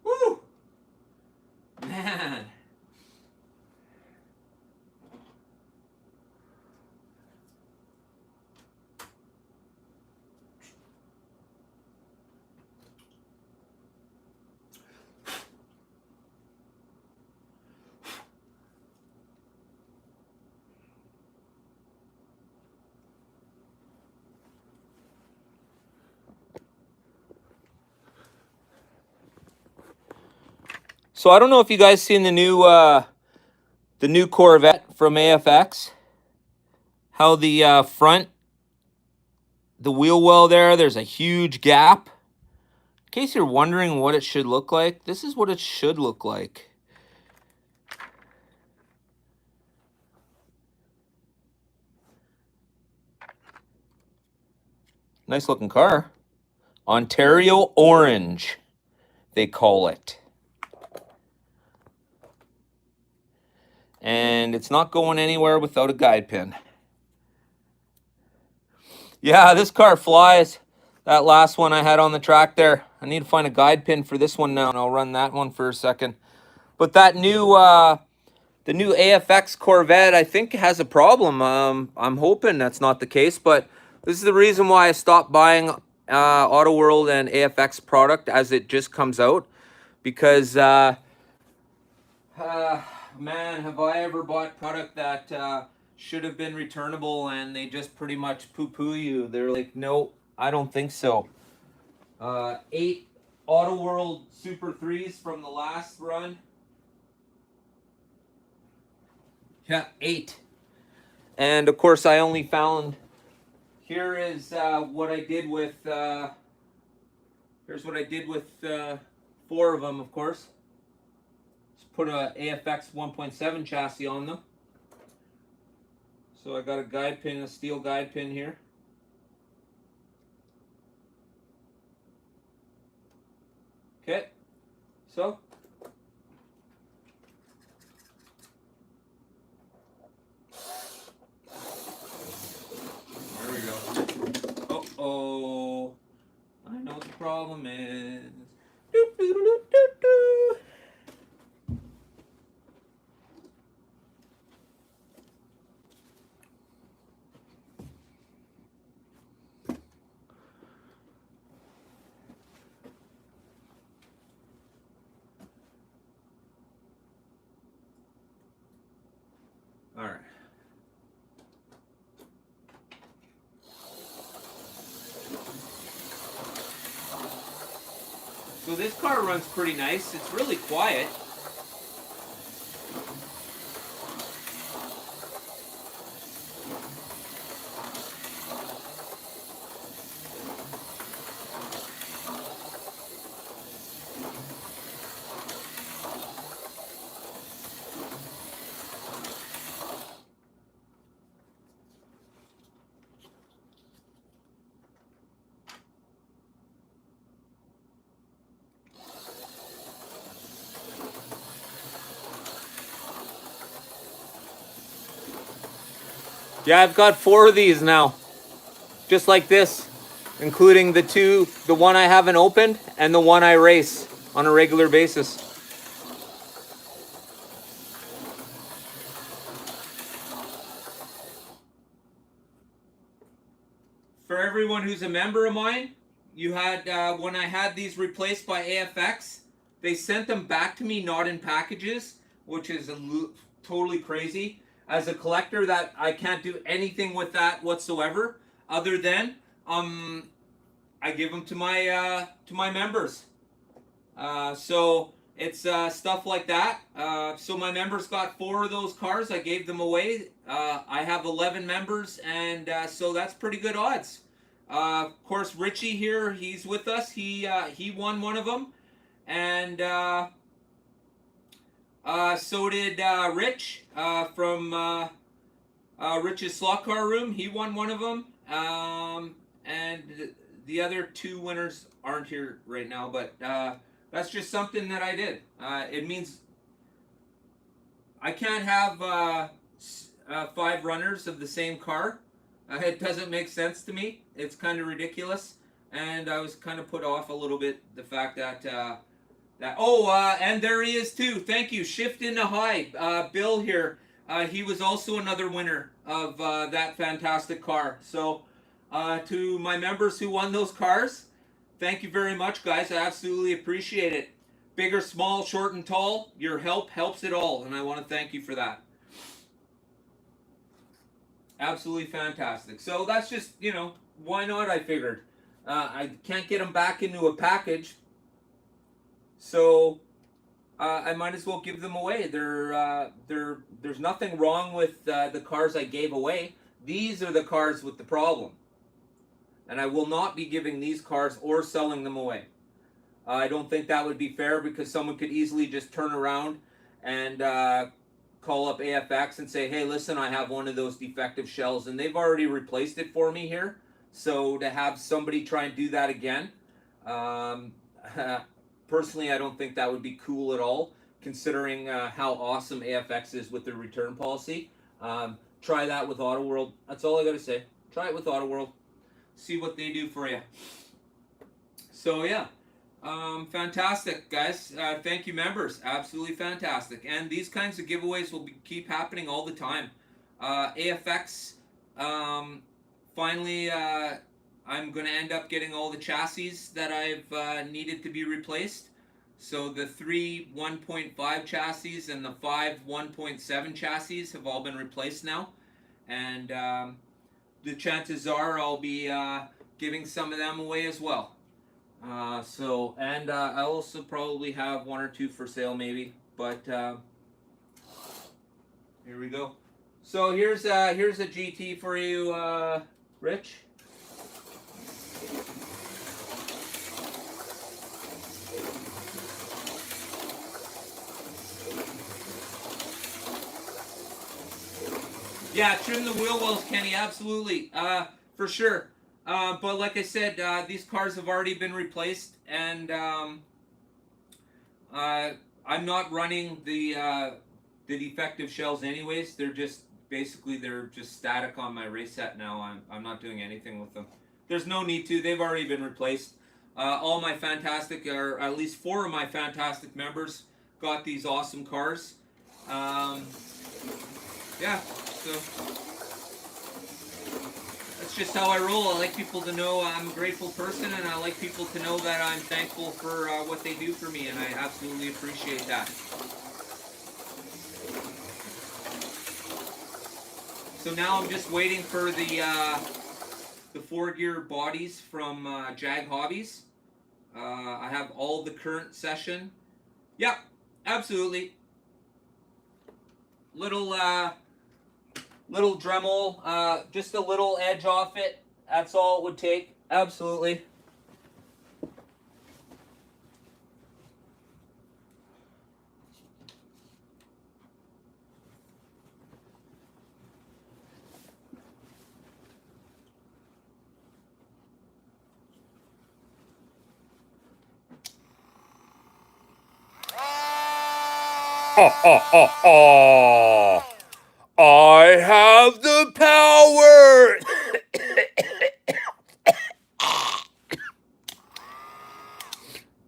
A: Woo! Man. So I don't know if you guys seen the new Corvette from AFX. How the front, the wheel well there's a huge gap. In case you're wondering what it should look like, this is what it should look like. Nice looking car. Ontario Orange, they call it. And it's not going anywhere without a guide pin. Yeah, this car flies. That last one I had on the track there. I need to find a guide pin for this one now, and I'll run that one for a second. But that new the new AFX Corvette, I think, has a problem. I'm hoping that's not the case, but this is the reason why I stopped buying Auto World and AFX product as it just comes out, because man, have I ever bought product that should have been returnable and they just pretty much poo-poo you. They're like, no, I don't think so. 8 Auto World Super 3s from the last run. Yeah, 8. And of course I only found, here is what I did with, here's what I did with 4 of them, of course. Just put a AFX 1.7 chassis on them. So I got a guide pin, a steel guide pin here. Okay, so there we go. Uh-oh, I know what the problem is. Doo, doo, doo, doo, doo. All right. So this car runs pretty nice. It's really quiet. Yeah, I've got 4 of these now, just like this, including the one I haven't opened and the one I race on a regular basis. For everyone who's a member of mine, you had when I had these replaced by AFX, they sent them back to me not in packages, which is totally crazy. As a collector, that I can't do anything with that whatsoever, other than I give them to my members. So it's stuff like that. So my members got 4 of those cars. I gave them away. I have 11 members, and so that's pretty good odds. Of course, Richie here, he's with us. He won one of them, and so did Rich from Rich's Slot Car Room. He won one of them, and the other 2 winners aren't here right now, but that's just something that I did. It means I can't have 5 runners of the same car. It doesn't make sense to me. It's kind of ridiculous, and I was kind of put off a little bit the fact that and there he is too. Thank you. Shift into high. Bill here. He was also another winner of that fantastic car. So to my members who won those cars, thank you very much, guys. I absolutely appreciate it. Big or small, short and tall, your help helps it all, and I want to thank you for that. Absolutely fantastic. So that's just, why not, I figured. I can't get them back into a package. So I might as well give them away. There's nothing wrong with the cars I gave away. These are the cars with the problem, and I will not be giving these cars or selling them away. I don't think that would be fair because someone could easily just turn around and call up AFX and say, hey, listen, I have one of those defective shells, and they've already replaced it for me here. So to have somebody try and do that again, um, personally, I don't think that would be cool at all, considering how awesome AFX is with their return policy. Try that with Auto World. That's all I got to say. Try it with Auto World. See what they do for you. So, yeah. Fantastic, guys. Thank you, members. Absolutely fantastic. And these kinds of giveaways will keep happening all the time. AFX, finally, I'm going to end up getting all the chassis that I've needed to be replaced. So the 3 1.5 chassis and the 5 1.7 chassis have all been replaced now. And the chances are I'll be giving some of them away as well. I also probably have 1 or 2 for sale maybe, but here we go. So here's a GT for you, Rich. Yeah, trim the wheel wells, Kenny. Absolutely, for sure. But like I said, these cars have already been replaced, and I'm not running the defective shells anyways. They're just static on my race set now. I'm not doing anything with them. There's no need to. They've already been replaced. All my fantastic, or at least 4 of my fantastic members, got these awesome cars. Yeah, so that's just how I roll. I like people to know I'm a grateful person, and I like people to know that I'm thankful for what they do for me, and I absolutely appreciate that. So now I'm just waiting for the 4-gear bodies from Jag Hobbies. I have all the current session. Yep, absolutely. Little Dremel, just a little edge off it. That's all it would take. Absolutely. I have the power.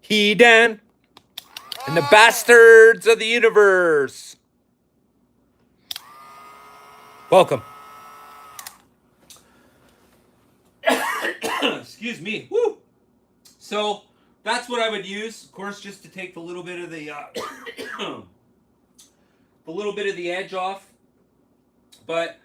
A: He-Dan and the bastards of the universe. Welcome. Excuse me. Woo. So that's what I would use, of course, just to take the little bit of the edge off. But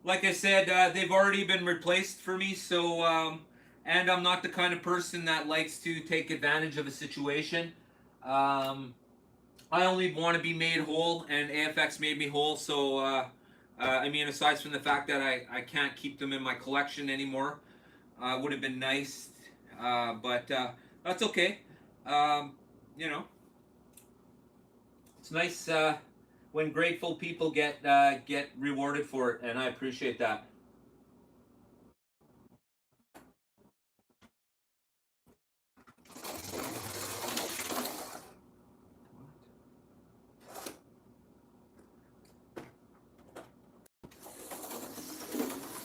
A: like I said, they've already been replaced for me. So and I'm not the kind of person that likes to take advantage of a situation. I only want to be made whole, and AFX made me whole. So I mean, aside from the fact that I can't keep them in my collection anymore, would have been nice, but that's okay. You know, it's nice when grateful people get rewarded for it, and I appreciate that.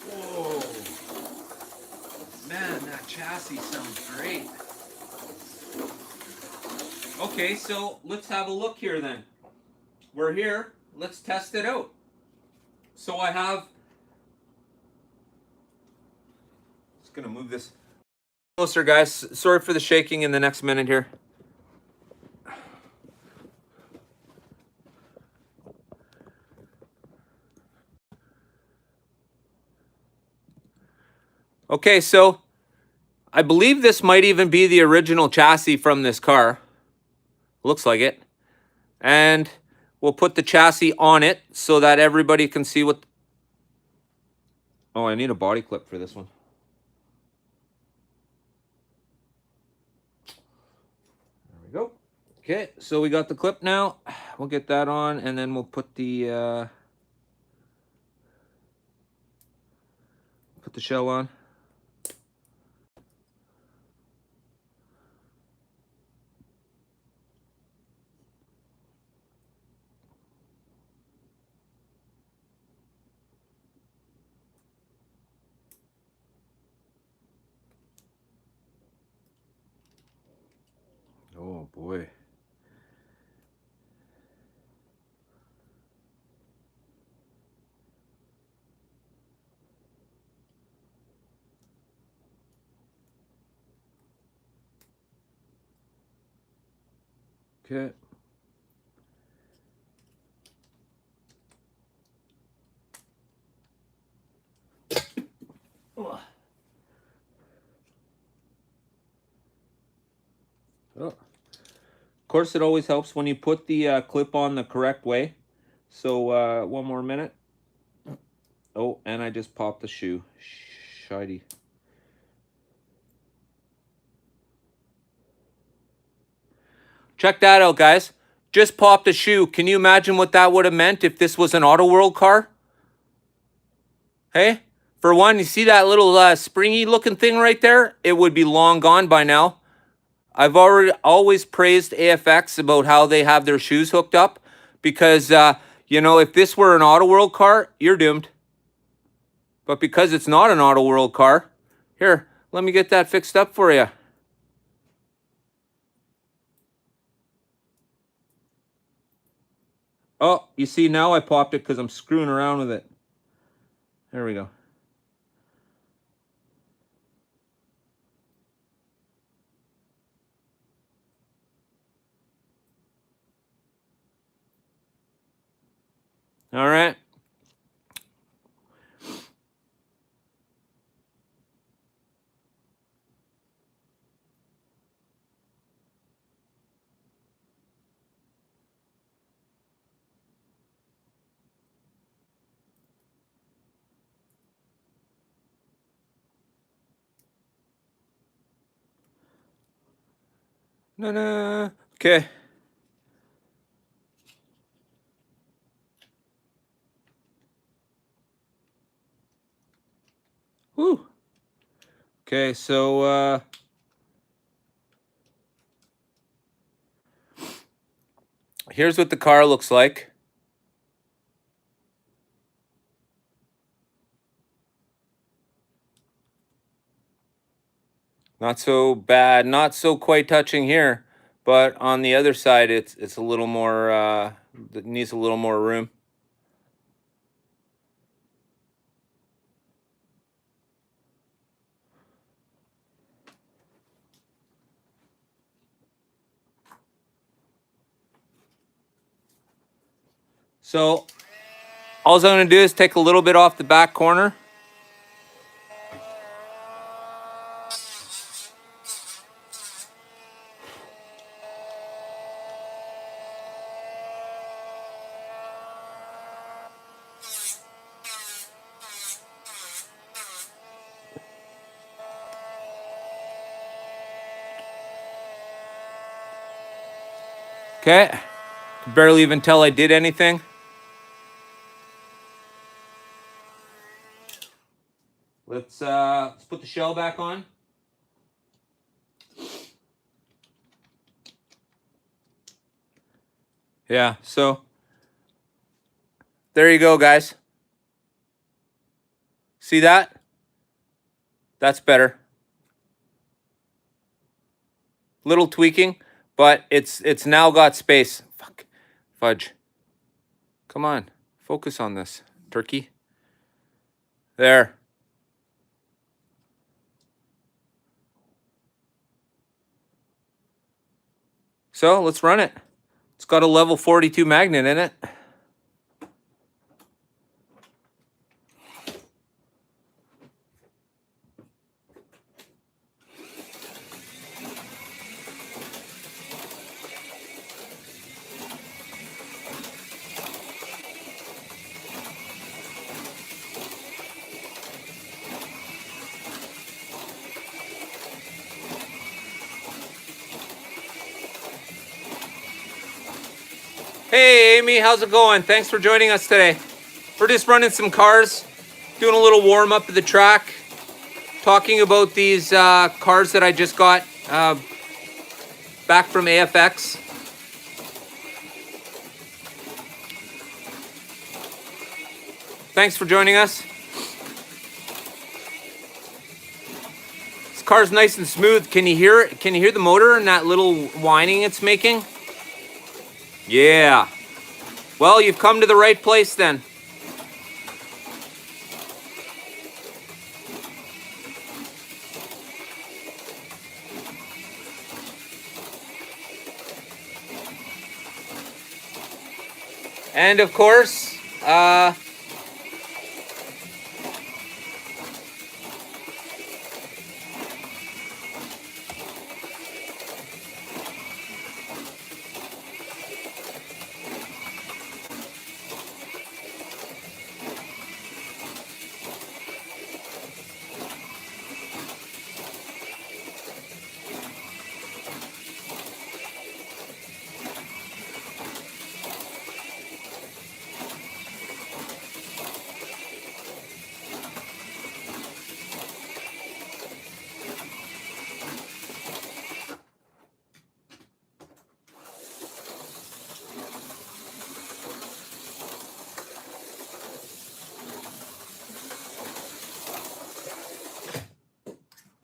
A: Whoa, man, that chassis sounds great. Okay, so let's have a look here then. We're here. Let's test it out. So I have. Just gonna move this closer, guys. Sorry for the shaking in the next minute here. Okay, so I believe this might even be the original chassis from this car. Looks like it. and we'll put the chassis on it so that everybody can see what... Oh, I need a body clip for this one. There we go. Okay, so we got the clip now. We'll get that on, and then we'll put the shell on. Oh boy. Okay. Oh. Of course, it always helps when you put the clip on the correct way. So one more minute. Oh, and I just popped the shoe. Shitey. Check that out, guys. Just popped a shoe. Can you imagine what that would have meant if this was an Auto World car? Hey, for one, you see that little springy looking thing right there? It would be long gone by now. I've always praised AFX about how they have their shoes hooked up because, you know, if this were an Auto World car, you're doomed. But because it's not an Auto World car, here, let me get that fixed up for you. Oh, you see, now I popped it because I'm screwing around with it. There we go. All right. No. Okay. Whew. Okay, so here's what the car looks like. Not so bad, not so quite touching here, but on the other side, it's a little more. It needs a little more room. So all I'm going to do is take a little bit off the back corner. Okay, can barely even tell I did anything. Let's put the shell back on. Yeah, so there you go, guys. See that? That's better. Little tweaking, but it's now got space. Fuck. Fudge. Come on. Focus on this, turkey. There. So let's run it. It's got a level 42 magnet in it. Hey, Amy, how's it going? Thanks for joining us today. We're just running some cars, doing a little warm up of the track, talking about these cars that I just got back from AFX. Thanks for joining us. This car's nice and smooth. Can you hear it? Can you hear the motor and that little whining it's making? Yeah. Well, you've come to the right place then. And of course,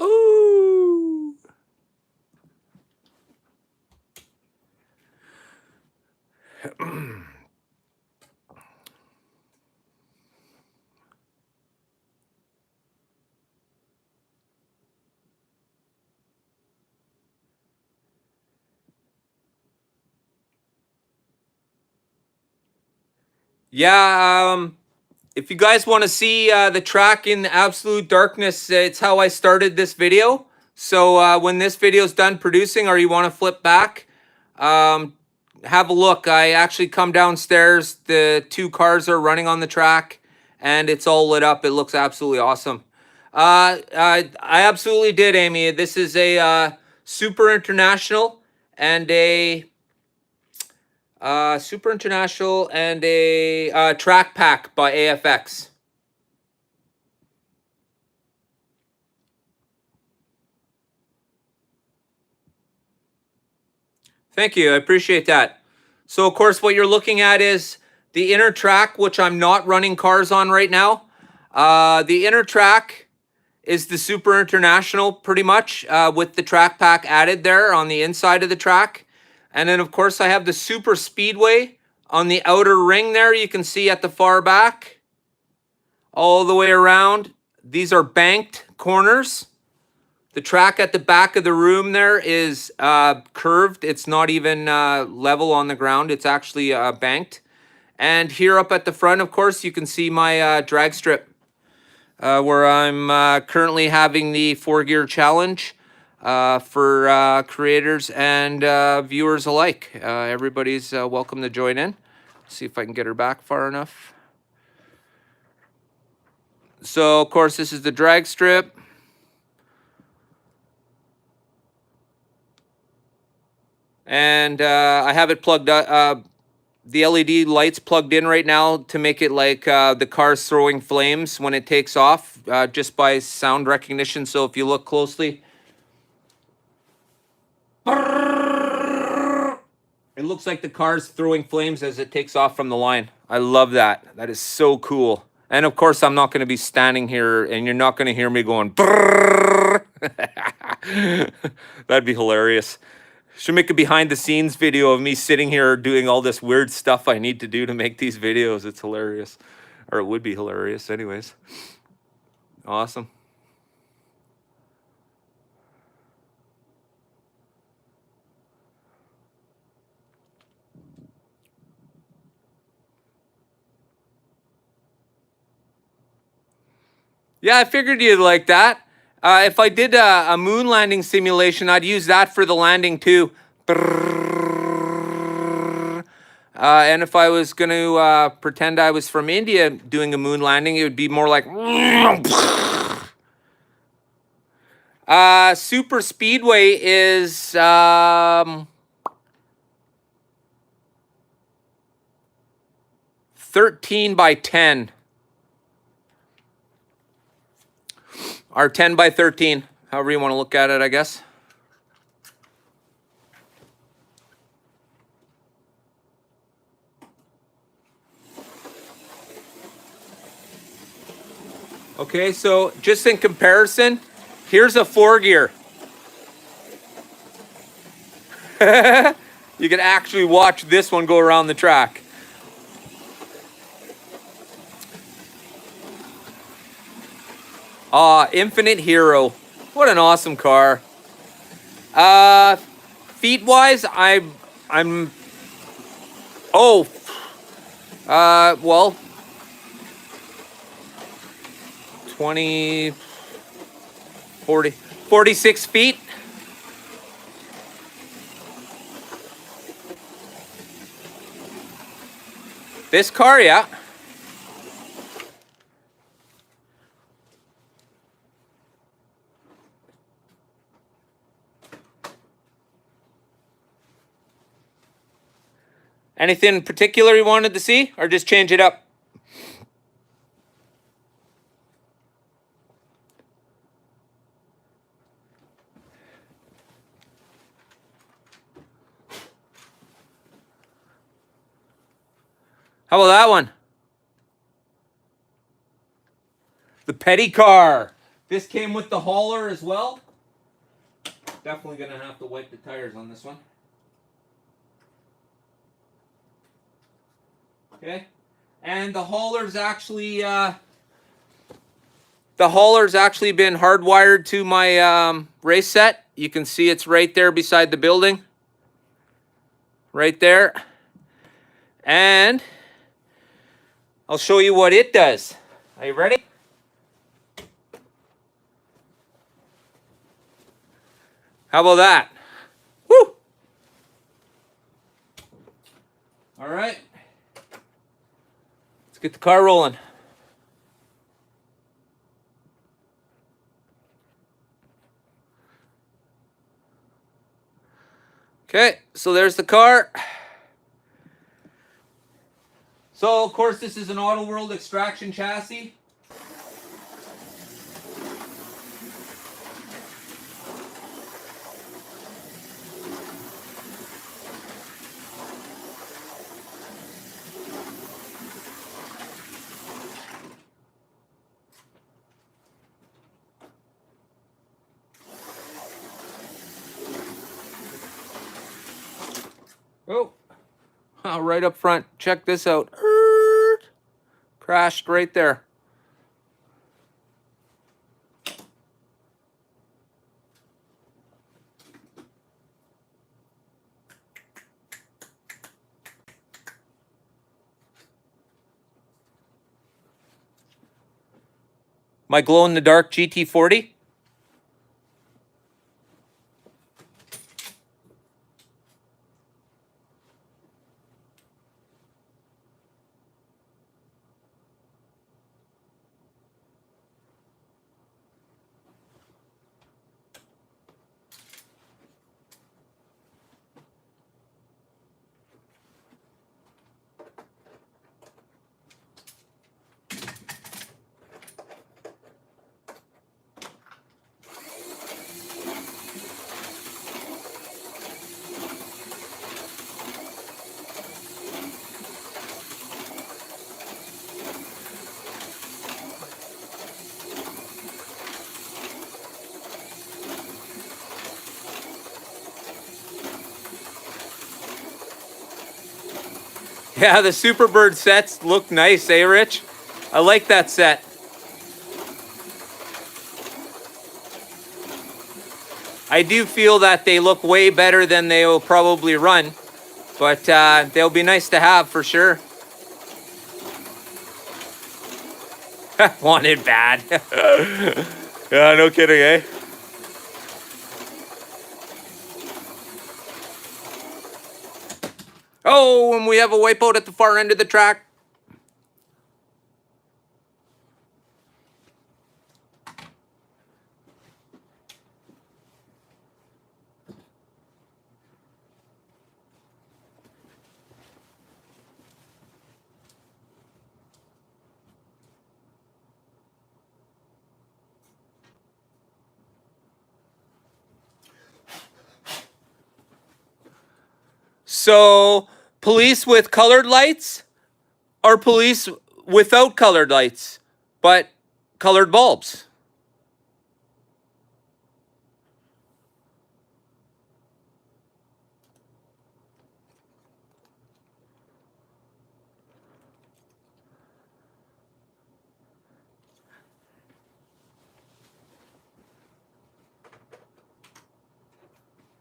A: ooh. Yeah, if you guys want to see the track in absolute darkness, it's how I started this video. So when this video is done producing or you want to flip back, um, have a look. I actually come downstairs. The two cars are running on the track and it's all lit up. It looks absolutely awesome. I absolutely did, Amy. This is a Super International and a Super International and a track pack by AFX. Thank you. I appreciate that. So, of course, what you're looking at is the inner track, which I'm not running cars on right now. The inner track is the Super International, pretty much, with the track pack added there on the inside of the track. And then, of course, I have the Super Speedway on the outer ring there. You can see at the far back, all the way around. These are banked corners. The track at the back of the room there is curved. It's not even level on the ground. It's actually banked. And here up at the front, of course, you can see my drag strip where I'm currently having the 4-gear challenge for creators and viewers alike. Everybody's welcome to join in. See if I can get her back far enough. So, of course, this is the drag strip. And I have it plugged up, the LED lights plugged in right now to make it like the car's throwing flames when it takes off, just by sound recognition. So if you look closely, it looks like the car's throwing flames as it takes off from the line. I love that. That is so cool. And of course, I'm not going to be standing here and you're not going to hear me going. That'd be hilarious. Should make a behind the scenes video of me sitting here doing all this weird stuff I need to do to make these videos. It's hilarious. Or it would be hilarious anyways. Awesome. Yeah, I figured you'd like that. If I did a moon landing simulation, I'd use that for the landing too. And if I was going to pretend I was from India doing a moon landing, it would be more like... Super Speedway is... 13 by 10. Or 10 by 13, however you want to look at it, I guess. Okay, so just in comparison, here's a 4-gear. You can actually watch this one go around the track. Infinite Hero. What an awesome car. Feet wise, I'm well, 20, 40, 46 feet. This car, yeah. Anything in particular you wanted to see, or just change it up? How about that one? The petty car. This came with the hauler as well. Definitely gonna have to wipe the tires on this one. Okay, and the hauler's actually been hardwired to my race set. You can see it's right there beside the building, right there. And I'll show you what it does. Are you ready? How about that? Woo! All right. Let's get the car rolling. Okay, so there's the car. So, of course, this is an Auto World extraction chassis. Oh, right up front. Check this out. Crashed right there. My glow-in-the-dark GT40. Yeah, the Superbird sets look nice, eh, Rich? I like that set. I do feel that they look way better than they will probably run, but they'll be nice to have for sure. Wanted bad. Yeah, no kidding, eh? Oh, and we have a wipeout at the far end of the track. So, police with colored lights or police without colored lights, but colored bulbs?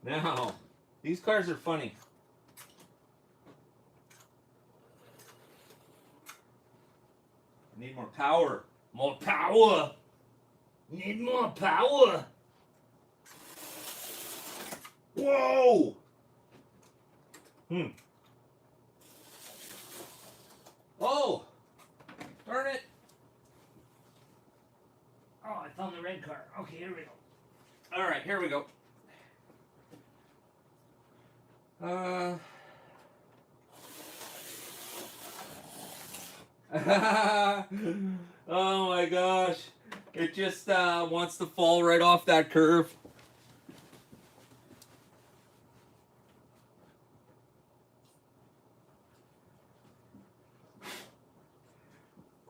A: Now, these cars are funny. Need more power. More power. Need more power. Whoa. Oh. Darn it. Oh, I found the red car. Okay, here we go. All right, here we go. Oh my gosh. It just wants to fall right off that curve.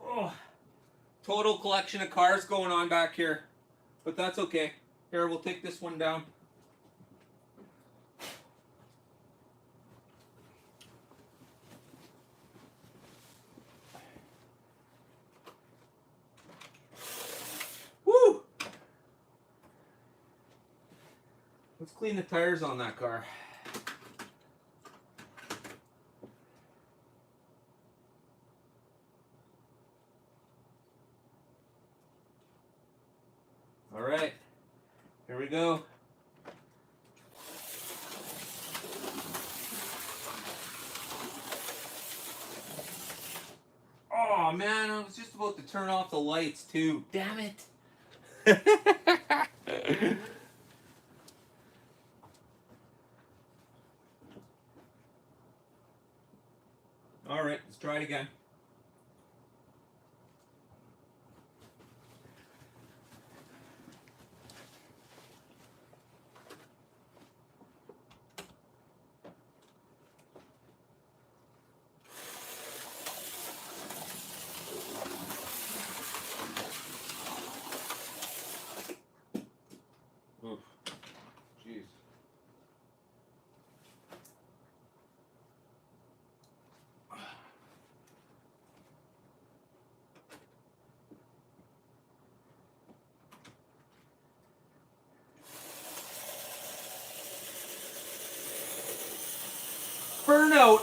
A: Oh, total collection of cars going on back here. But that's okay. Here, we'll take this one down. Woo! Let's clean the tires on that car. All right, here we go. Oh man, I was just about to turn off the lights too. Damn it. All right, let's try it again. Oof. Jeez. Burnout.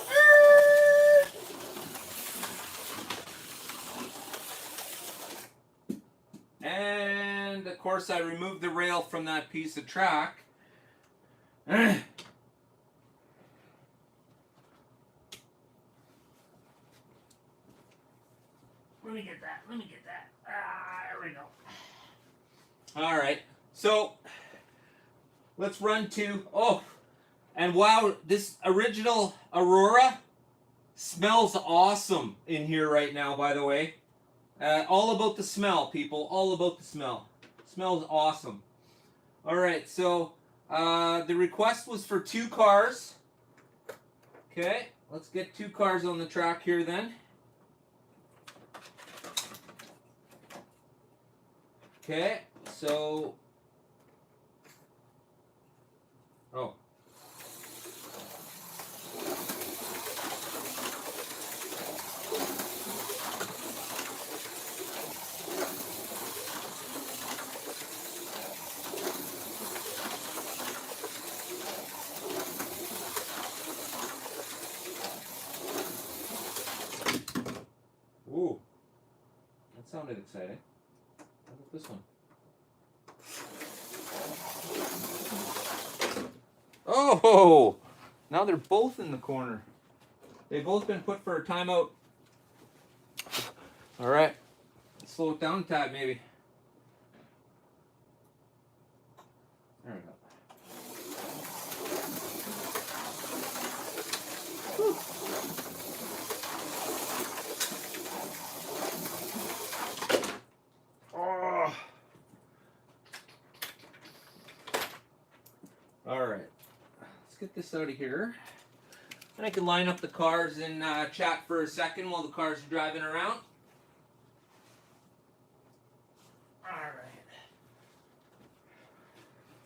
A: And of course I removed the rail from that piece of track. Let me get that. Let me get that. There we go. All right. So let's run to. Oh, and wow, this original Aurora smells awesome in here right now. By the way, all about the smell, people. All about the smell. Smells awesome. All right. So the request was for 2 cars. Okay. Let's get 2 cars on the track here then. Okay, so, oh. Ooh, that sounded exciting. How about this one? Oh, now they're both in the corner. They've both been put for a timeout. All right, slow it down a tad maybe. There we go. Whew. Oh. All right, let's get this out of here. And I can line up the cars and chat for a second while the cars are driving around. All right.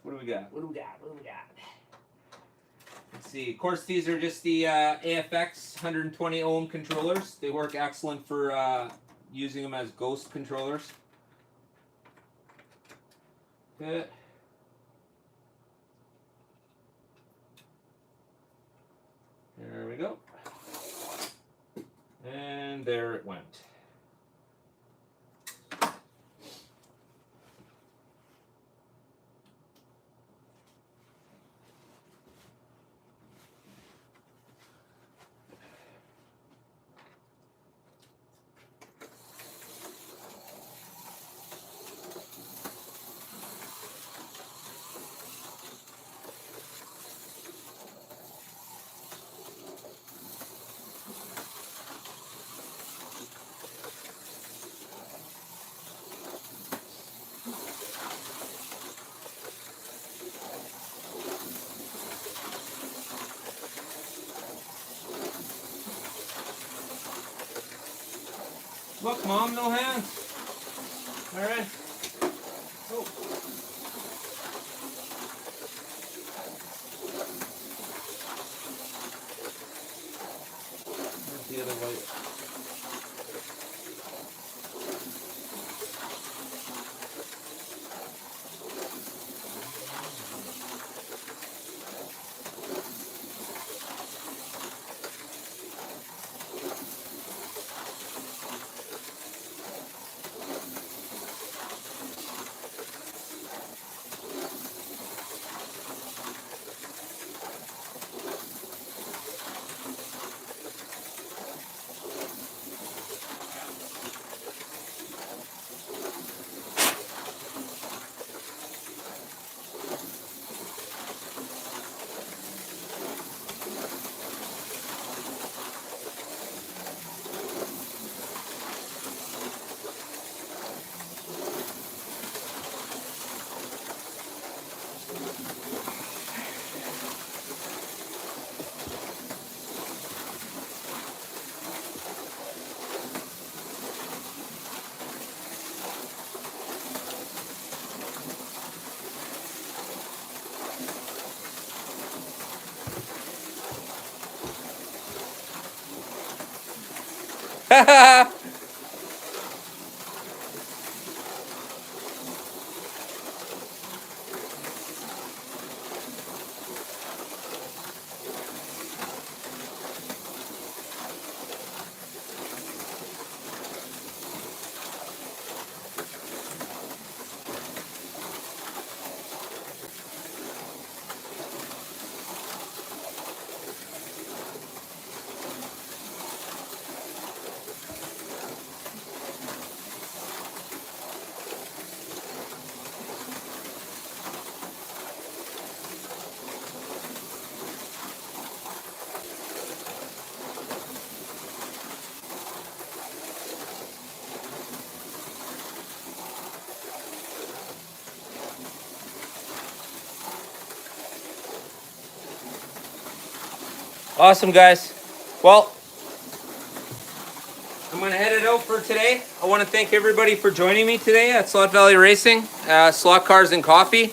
A: What do we got? Let's see. Of course, these are just the AFX 120 ohm controllers. They work excellent for using them as ghost controllers. Okay. There we go. And there it went. Look, Mom, no hands. All right. Oh. Where's the other white? Awesome, guys. Well, I'm going to head it out for today. I want to thank everybody for joining me today at Slot Valley Racing, Slot Cars and Coffee.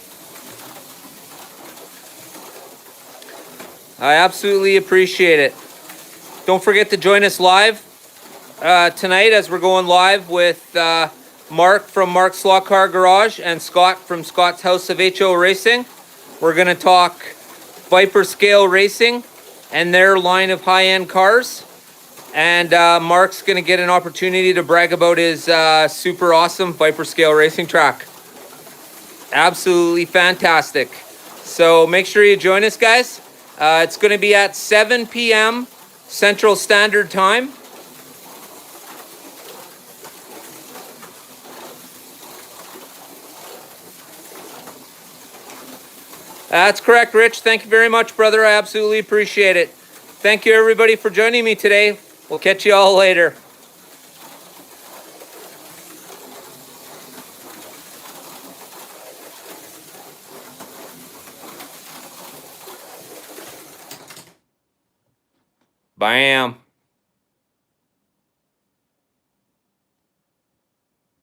A: I absolutely appreciate it. Don't forget to join us live tonight as we're going live with Mark from Mark's Slot Car Garage and Scott from Scott's House of HO Racing. We're going to talk Viper Scale Racing and their line of high-end cars. And Mark's going to get an opportunity to brag about his super awesome Viper Scale Racing track. Absolutely fantastic. So make sure you join us, guys. It's going to be at 7 p.m. Central Standard Time. That's correct, Rich. Thank you very much, brother. I absolutely appreciate it. Thank you, everybody, for joining me today. We'll catch you all later. Bam.